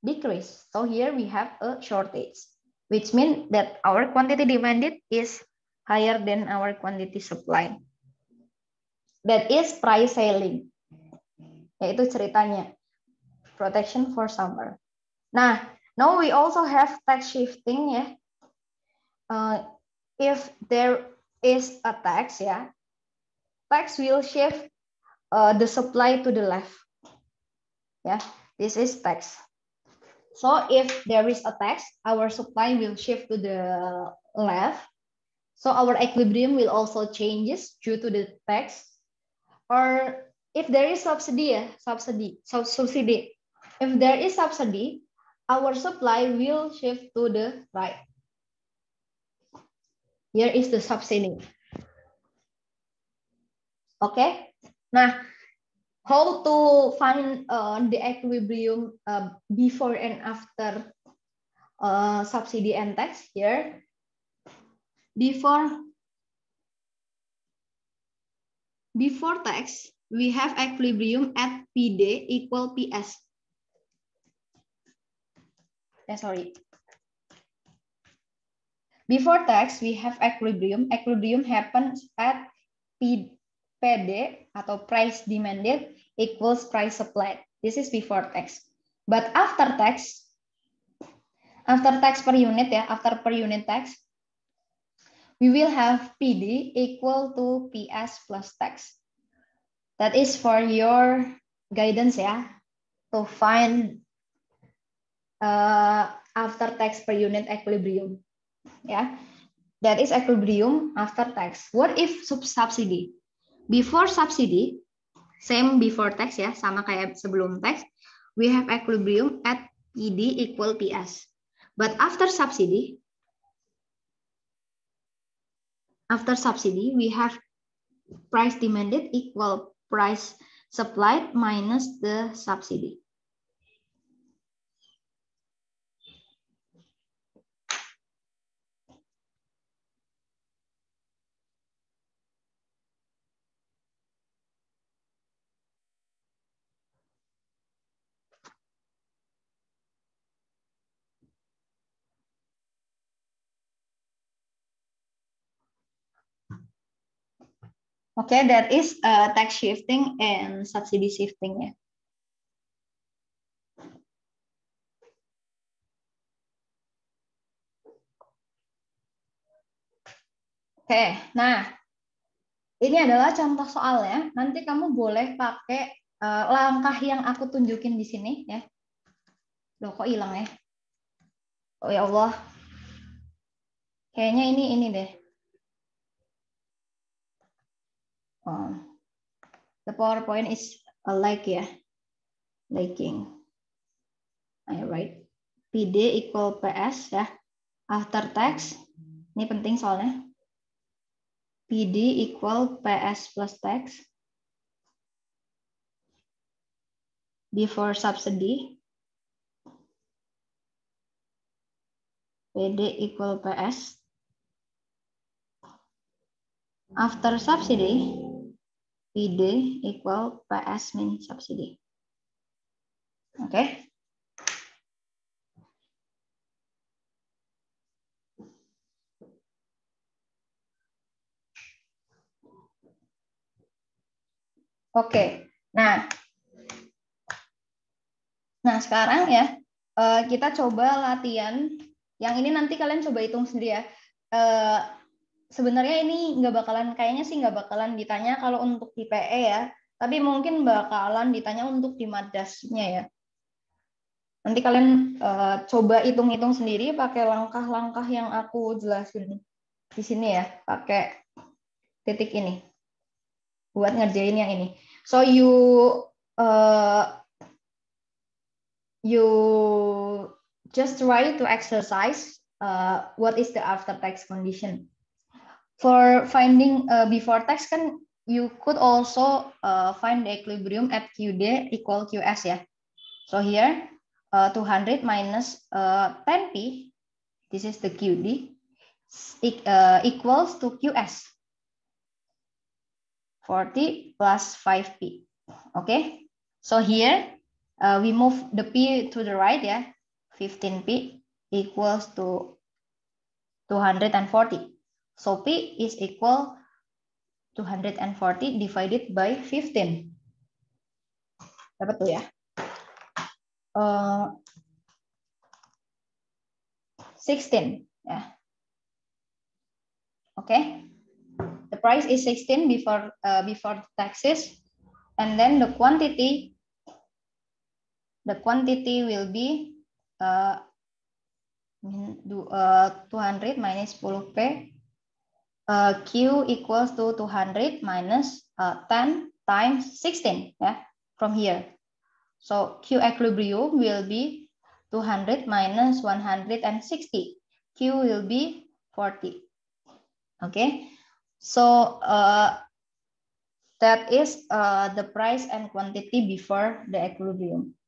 decrease. So here we have a shortage, which means that our quantity demanded is higher than our quantity supplied. That is price selling. Yaitu ceritanya. Protection for summer. Nah, now we also have tax shifting if there is a tax tax will shift the supply to the left. This is tax. So if there is a tax, our supply will shift to the left. So our equilibrium will also changes due to the tax. Or if there is subsidy. If there is subsidy, our supply will shift to the right. Here is the subsidy. Okay. Nah, how to find the equilibrium before and after subsidy and tax? Here, before tax, we have equilibrium at PD equal PS. Before tax, we have equilibrium. Equilibrium happens at PD atau price demanded equals price supplied. This is before tax. But after tax per unit after per unit tax, we will have PD equal to PS plus tax. That is for your guidance to find after tax per unit equilibrium. That is equilibrium after tax. What if subsidy? Before subsidy, same before tax ya, sama kayak sebelum tax, we have equilibrium at PD equal PS. But after subsidy, we have price demanded equal price supplied minus the subsidy. Okay, that is tax shifting and subsidy shifting ya. Oke, nah ini adalah contoh soal ya. Nanti kamu boleh pakai langkah yang aku tunjukin di sini ya. Loh, kok hilang ya? Oh ya Allah. Kayaknya ini deh. Oh. The PowerPoint is lagging. Right. PD equal PS ya. After tax. Ini penting soalnya. PD equal PS plus tax. Before subsidy. PD equal PS. After subsidy, PD equal PS min subsidy. Oke. Oke. Nah sekarang ya kita coba latihan. Yang ini nanti kalian coba hitung sendiri ya. Sebenarnya ini kayaknya sih nggak bakalan ditanya kalau untuk di PE ya, tapi mungkin bakalan ditanya untuk di madasnya ya. Nanti kalian coba hitung-hitung sendiri pakai langkah-langkah yang aku jelasin di sini ya, pakai titik ini buat ngerjain yang ini. So you just try to exercise what is the after tax condition. For finding before tax kan you could also find the equilibrium at QD equal QS ya. So here 200 minus 10p, this is the QD, equals to QS. 40 plus 5p. Okay. So here we move the p to the right ya. 15p equals to 240. So P is equal 240 divided by 15. Dapat tuh ya. 16 ya. Okay. The price is 16 before taxes, and then the quantity will be 200 minus 10p. Q equals to 200 minus 10 times 16 yeah, from here. So Q equilibrium will be 200 minus 160. Q will be 40. Okay, so that is the price and quantity before the equilibrium.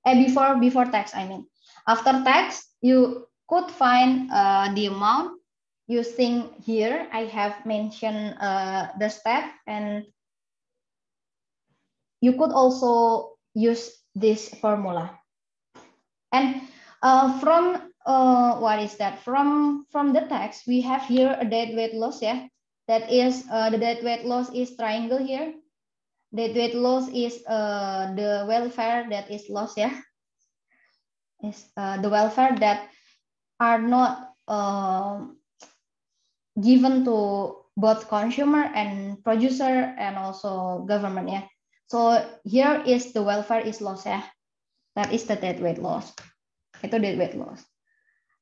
Before tax, I mean. After tax, you could find the amount using here. I have mentioned the step, and you could also use this formula. And from what is that? From the text, we have here a deadweight loss. Yeah, that is the deadweight loss is triangle here. Deadweight loss is the welfare that is lost. Yeah, is the welfare that are not given to both consumer and producer and also government. Yeah. So here is the welfare is loss ya. That is the deadweight loss. Itu deadweight loss.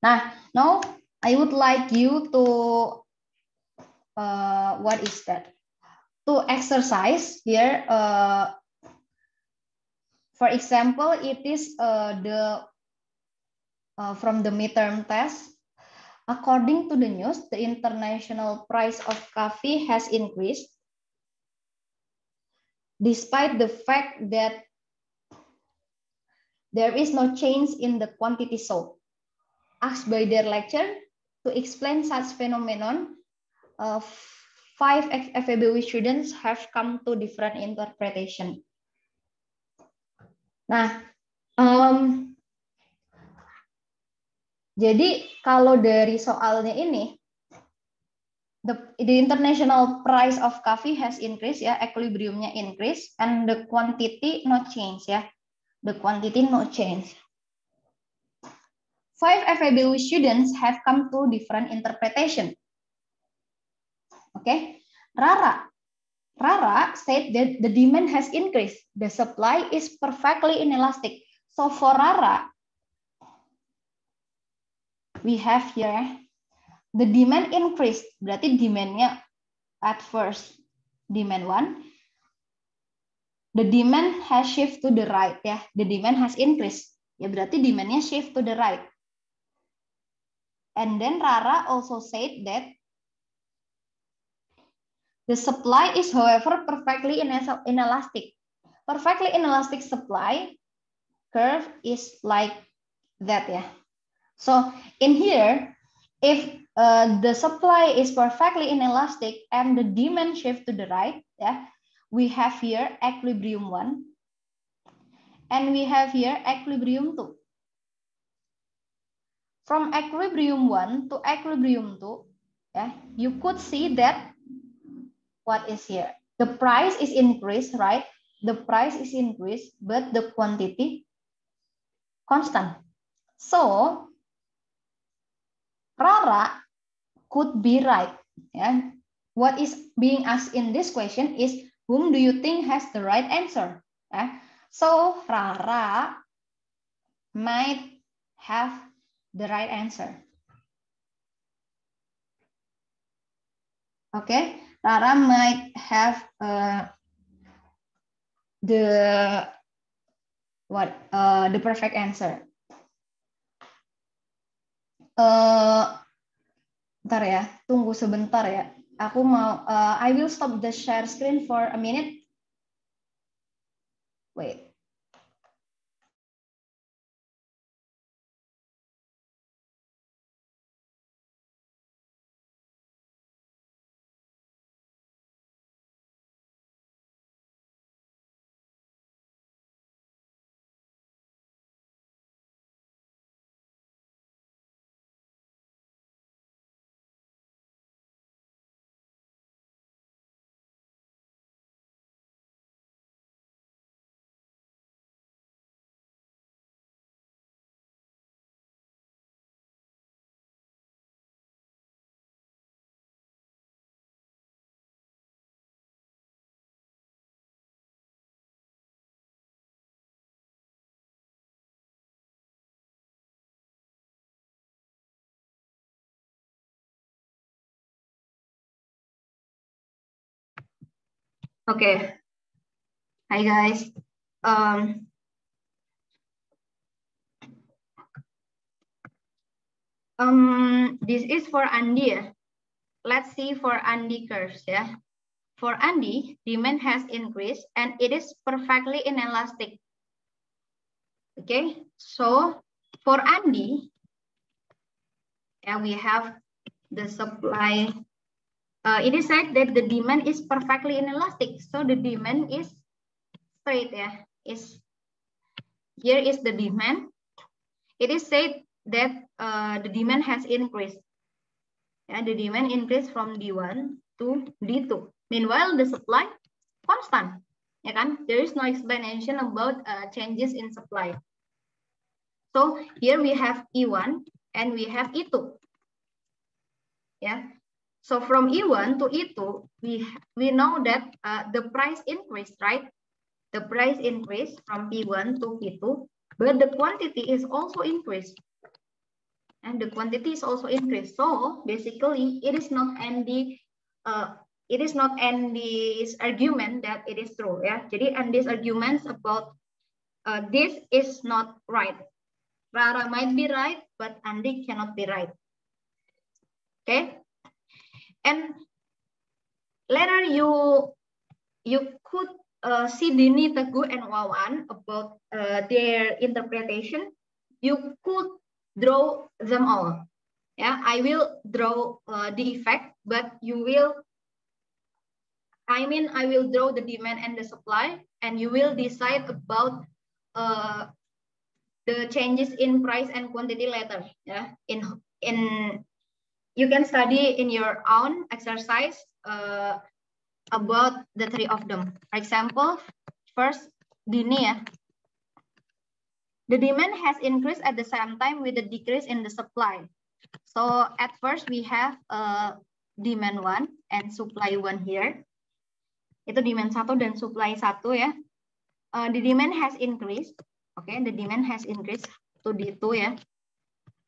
Nah, now I would like you to what is that? To exercise here. For example, it is from the midterm test. According to the news, the international price of coffee has increased, despite the fact that there is no change in the quantity sold. Asked by their lecturer to explain such phenomenon, 5 FEBUI students have come to different interpretation. Nah, jadi kalau dari soalnya ini, the international price of coffee has increased, ya, equilibriumnya increase, and the quantity no change, ya, the quantity no change. 5 FEBUI students have come to different interpretation. Okay, Rara said that the demand has increased. The supply is perfectly inelastic. So for Rara, we have here the demand increased. Berarti demandnya at first demand 1. The demand has shift to the right, ya. The demand has increased. Ya berarti demandnya shift to the right. And then Rara also said that the supply is, however, perfectly inelastic. Perfectly inelastic supply curve is like that, ya. So in here, if the supply is perfectly inelastic and the demand shift to the right, yeah, we have here equilibrium 1, and we have here equilibrium 2. From equilibrium 1 to equilibrium 2, yeah, you could see that what is here? The price is increased, right? The price is increased, but the quantity constant. So Rara could be right. Yeah. What is being asked in this question is, whom do you think has the right answer? Yeah. So Rara might have the right answer. Okay, Rara might have the perfect answer. Bentar ya, tunggu sebentar ya. Aku mau, I will stop the share screen for a minute. Wait. Okay. Hi guys. This is for Andi. Let's see for Andi curves, yeah. For Andi, demand has increased and it is perfectly inelastic. Okay, so for Andi, yeah, we have the supply. It is said that the demand is perfectly inelastic. So the demand is straight, yeah. Here is the demand. It is said that the demand has increased. Yeah, the demand increased from D1 to D2. Meanwhile, the supply constant. Ya kan? There is no explanation about changes in supply. So here we have E1 and we have E2. Yeah. So from E1 to E2, we know that the price increased, right? The price increased from P1 to P2, but the quantity is also increased. and the quantity is also increased. So basically, it is not any argument that it is true. Yeah, jadi and these arguments about this is not right. Rara might be right, but Andi cannot be right. Okay, and later you could see Dini, Teguh, and Wawan about their interpretation. You could draw them all. Yeah, I will draw the effect, but you will. I will draw the demand and the supply, and you will decide about the changes in price and quantity later. Yeah, in you can study in your own exercise about the three of them. For example, first, Dini ya. The demand has increased at the same time with the decrease in the supply. So at first we have demand 1 and supply 1 here. Itu demand 1 dan supply 1 ya. The demand has increased. Okay, the demand has increased to D2 ya.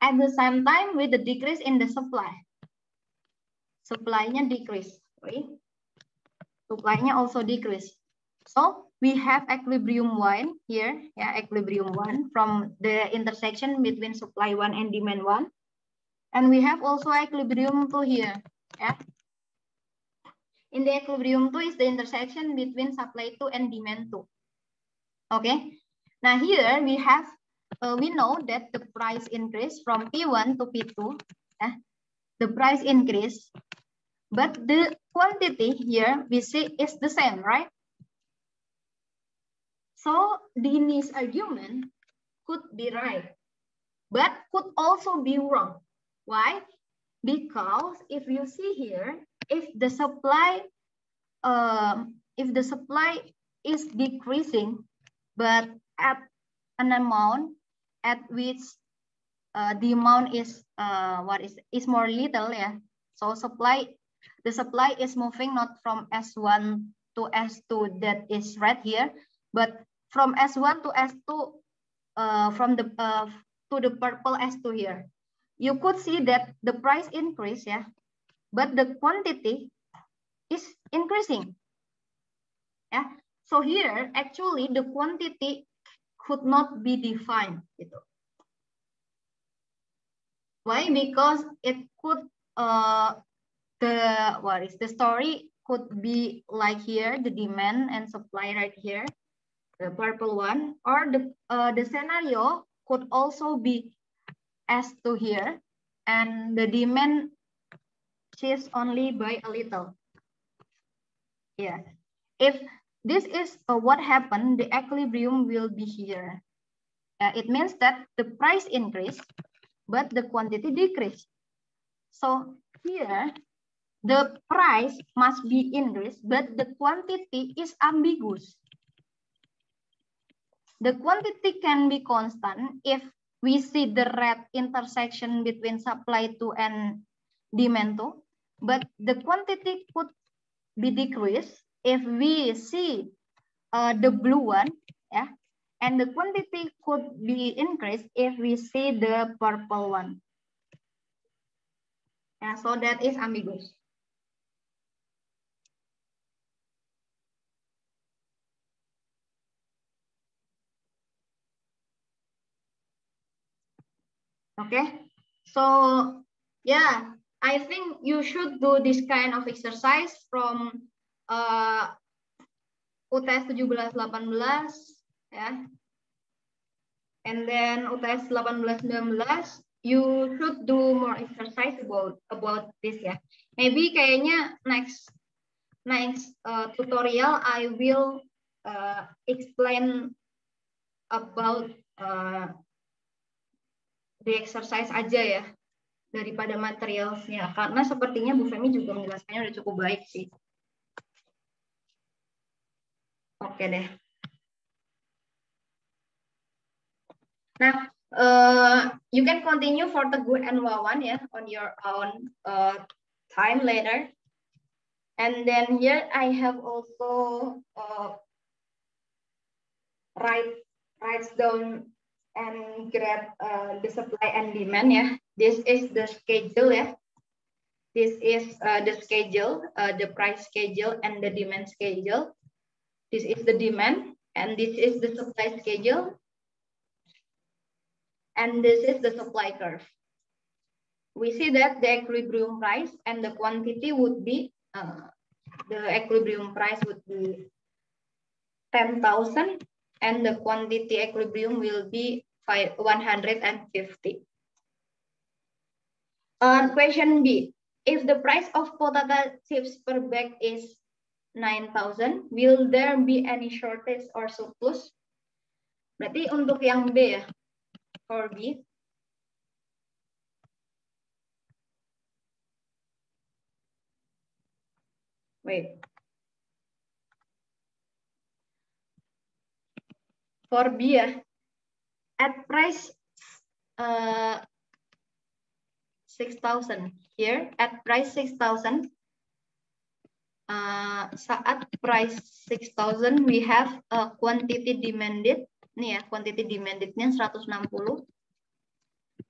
At the same time with the decrease in the supply. Supply-nya decrease. Okay. Supply-nya also decrease. So we have equilibrium 1 here, yeah, equilibrium 1 from the intersection between supply 1 and demand 1. And we have also equilibrium 2 here, yeah. In the equilibrium 2 is the intersection between supply 2 and demand 2. Okay. Now here we have, we know that the price increase from P1 to P2, yeah, the price increase, but the quantity here we see is the same, right? So Dini's argument could be right, but could also be wrong. Why? Because if you see here, if the supply is decreasing, but at an amount at which the amount is more little, yeah. So the supply is moving not from S1 to S2 that is right here, but from S1 to S2 from the to the purple S2 here. You could see that the price increase, yeah, but the quantity is increasing. Yeah. So here actually the quantity could not be defined. Gitu. Why? Because it could the story could be like here, the demand and supply right here, the purple one, or the scenario could also be S2 here, and the demand shifts only by a little. Yeah, if this is what happened, the equilibrium will be here. It means that the price increase, but the quantity decrease. So here, the price must be increased, but the quantity is ambiguous. The quantity can be constant if we see the red intersection between supply 2 and demand 2, but the quantity could be decreased if we see the blue one, yeah, and the quantity could be increased if we see the purple one. Yeah, so that is ambiguous. Okay, so yeah, I think you should do this kind of exercise from UTS 17-18, ya. And then UTS 18-19, you should do more exercise about this ya. Maybe kayaknya next tutorial I will explain about the exercise aja ya daripada materialsnya, karena sepertinya Bu Femi juga menjelaskannya udah cukup baik sih. Oke deh. Nah, you can continue for Teguh and Wawan ya on your own time later. And then here I have also writes down and grab the supply and demand ya. This is the schedule ya. This is the schedule, the price schedule and the demand schedule. This is the demand and this is the supply schedule. And this is the supply curve. We see that the equilibrium price and the quantity would be, the equilibrium price would be 10,000 and the quantity equilibrium will be 150. Question B, if the price of potato chips per bag is 9,000, will there be any shortage or surplus? Berarti untuk yang B ya, for B. Wait. For B ya, at price 6,000 here, at price 6,000, saat price 6,000 we have a quantity demanded, nih ya, quantity demandednya 160,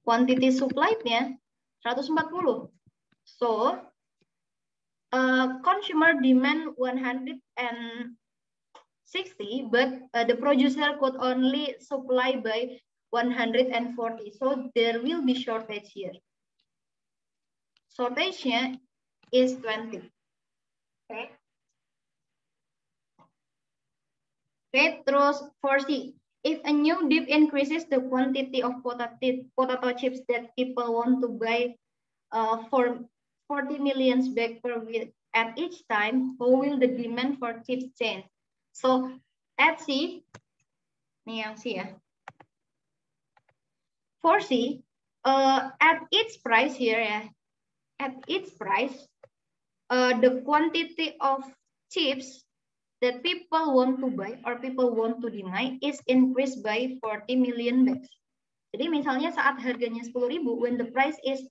quantity supplied-nya 140. So, consumer demand 160, but the producer could only supply by 140. So there will be shortage here. Shortage-nya is 20. Okay. Okay, terus for C. If a new dip increases the quantity of potato chips that people want to buy for 40 million bags per week at each time, how will the demand for chips change? So at C, nih yang C ya. For C, at its price here ya, at its price, the quantity of chips that people want to buy or people want to demand is increased by 40 million bags. Jadi misalnya saat harganya 10.000, when the price is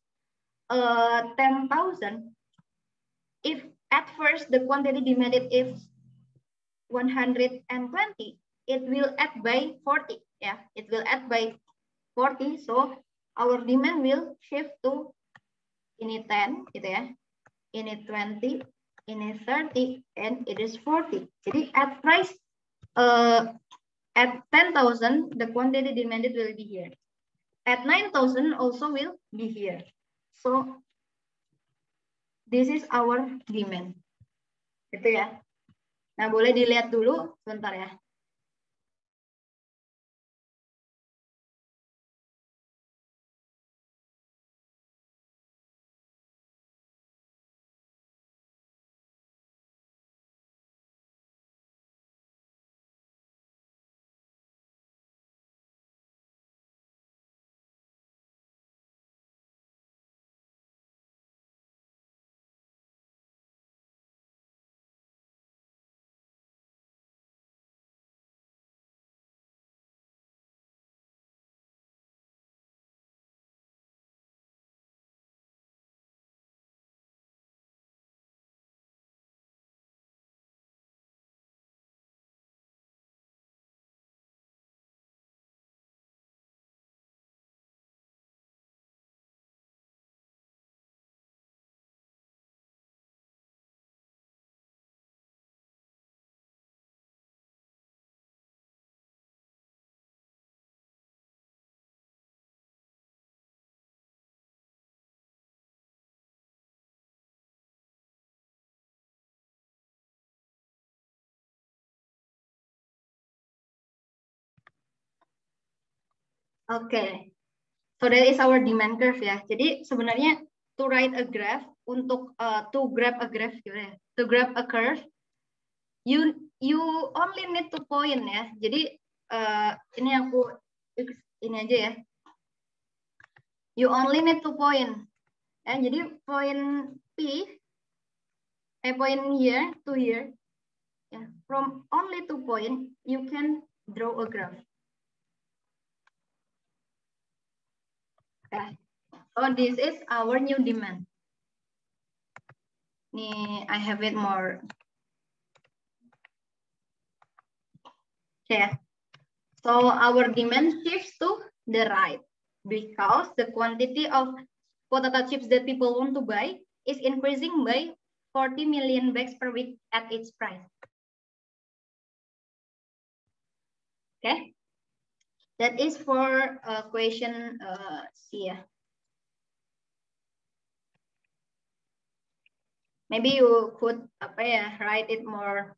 10,000, if at first the quantity demanded is 120, it will add by 40. Yeah, it will add by 40. So our demand will shift to ini 10 gitu ya, ini 20, ini 30, and it is 40. Jadi at price at 10,000, the quantity demanded will be here. At 9,000 also will be here. So this is our demand. Gitu ya. Nah, boleh dilihat dulu sebentar ya. Oke, so that is our demand curve ya. Jadi sebenarnya to write a graph, untuk to grab a graph gimana ya? To grab a curve, you only need to point ya. Jadi ini aku ini aja ya. You only need to point. Ya, jadi point P, point here to here. Ya, from only 2 point, you can draw a graph. Okay. So this is our new demand. Nih, I have it more. Okay. So our demand shifts to the right. because the quantity of potato chips that people want to buy is increasing by 40 million bags per week at its price. Okay, that is for question C. Maybe you could write it more.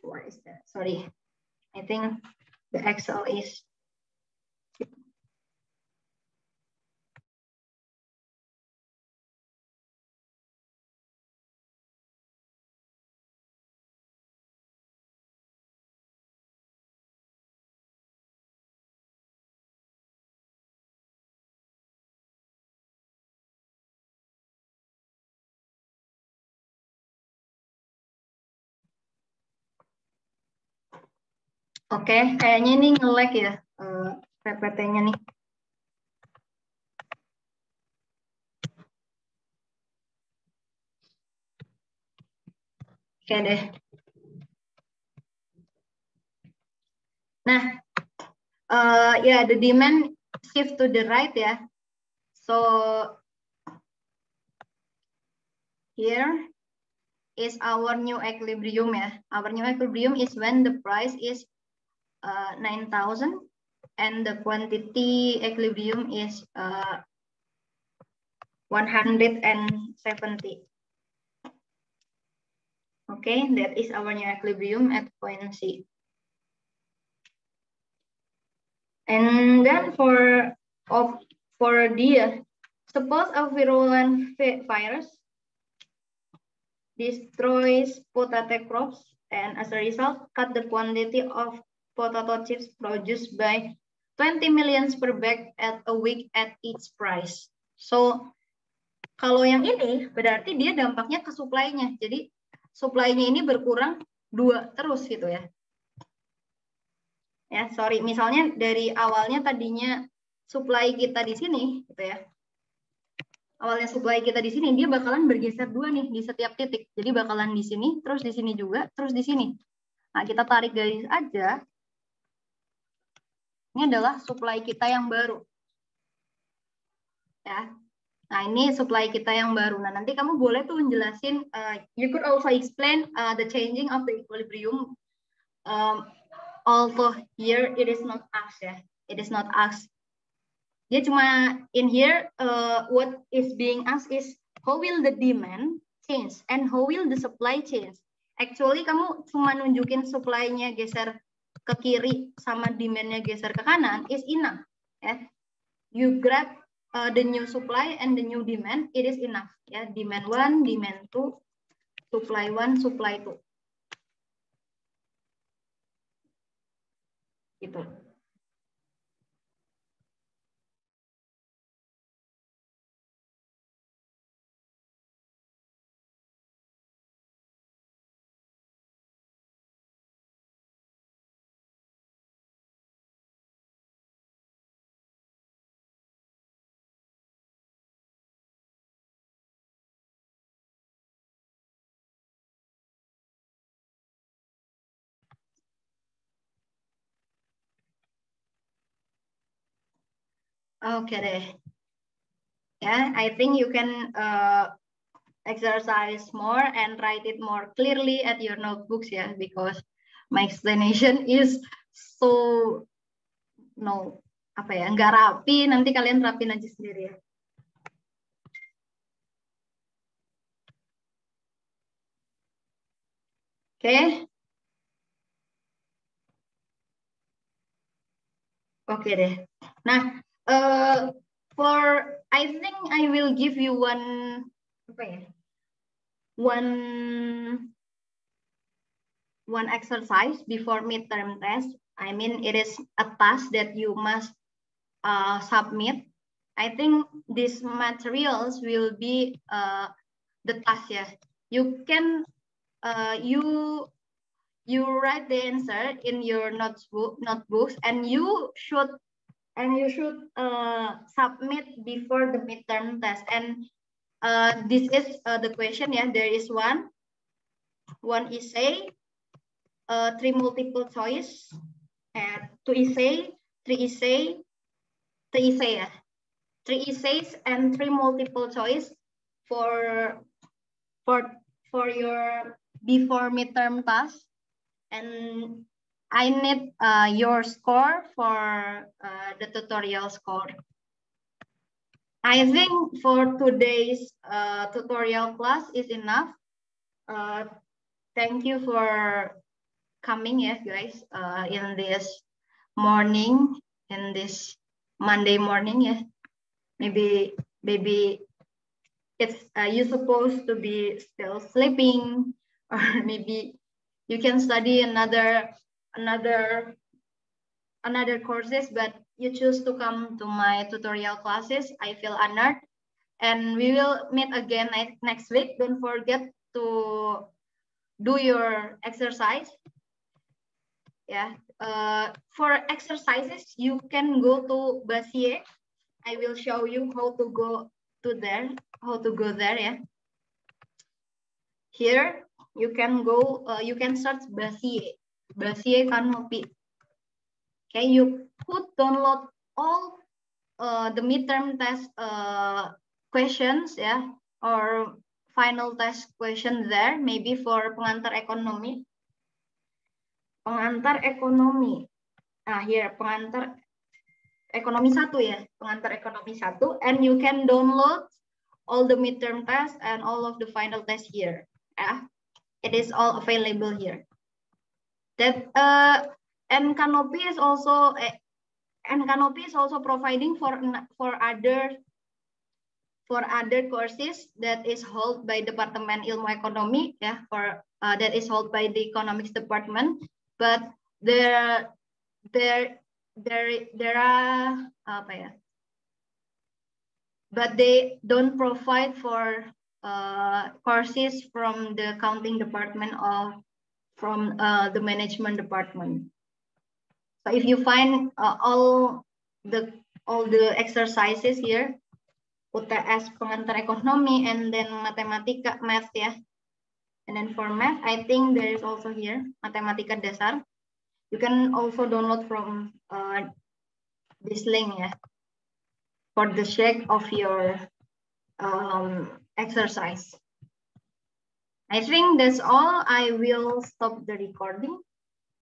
What is that? Sorry, I think the Excel is. Oke, kayaknya ini nge-lag ya PPT-nya nih. Oke deh. Nah, the demand shift to the right ya. So here is our new equilibrium ya. Our new equilibrium is when the price is 9,000 and the quantity equilibrium is 170. Okay, that is our new equilibrium at point C. And then for D, suppose a virulent virus destroys potato crops and as a result cut the quantity of potato chips produced by 20 million per bag at a week at each price. So kalau yang ini berarti dia dampaknya ke supply-nya. Jadi supply-nya ini berkurang 2 terus gitu ya. Ya, sorry, misalnya dari awalnya tadinya supply kita di sini gitu ya. Awalnya supply kita di sini, dia bakalan bergeser 2 nih di setiap titik. Jadi bakalan di sini, terus di sini juga, terus di sini. Nah, kita tarik garis aja. Ini adalah supply kita yang baru. Ya. Nah, ini supply kita yang baru. Nah, nanti kamu boleh tuh menjelasin, you could also explain the changing of the equilibrium. Although here it is not asked ya. It is not asked. Dia cuma in here what is being asked is how will the demand change and how will the supply change. Actually kamu cuma nunjukin supply-nya geser ke kiri sama demand-nya geser ke kanan is enough. Ya. You grab the new supply and the new demand, it is enough. Ya, demand 1, demand 2, supply 1, supply 2. Gitu. Oke deh. Ya, I think you can exercise more and write it more clearly at your notebooks ya, because my explanation is so nggak rapi. Nanti kalian rapin aja sendiri ya. Oke deh. Nah, I think I will give you one exercise before midterm test. I mean, it is a task that you must submit. I think these materials will be the task. Yeah, you can you write the answer in your notebooks, and you should submit before the midterm test. And this is the question. Yeah, there is one essay, 3 multiple choice, and 2 essay, 3 essay, 3 essay, 3 essays and 3 multiple choice for your before midterm task, and I need your score for the tutorial score. I think for today's tutorial class is enough. Thank you for coming, yeah, guys, in this morning, in this Monday morning, yeah. Maybe it's you supposed to be still sleeping, or maybe you can study another courses, but you choose to come to my tutorial classes. I feel honored, and we will meet again next week. Don't forget to do your exercise. Yeah. For exercises, you can go to Basier. I will show you how to go there. Yeah. Here you can go. You can search Basier Canopy. Okay, you could download all the midterm test questions, yeah, or final test question there. Maybe for pengantar ekonomi. Pengantar ekonomi. Nah, here pengantar ekonomi 1 ya, pengantar ekonomi 1, and you can download all the midterm test and all of the final test here. It is all available here. That and Canopy is also providing for other courses that is held by Departemen Ilmu Ekonomi, yeah, for that is held by the economics department, but there are apa ya? But they don't provide for courses from the accounting department or from the management department. So if you find all the exercises here, UTS pengantar ekonomi, and then matematika, math, ya. And then for math, I think there is also here matematika dasar. You can also download from this link, ya, for the sake of your exercise. I think that's all. I will stop the recording.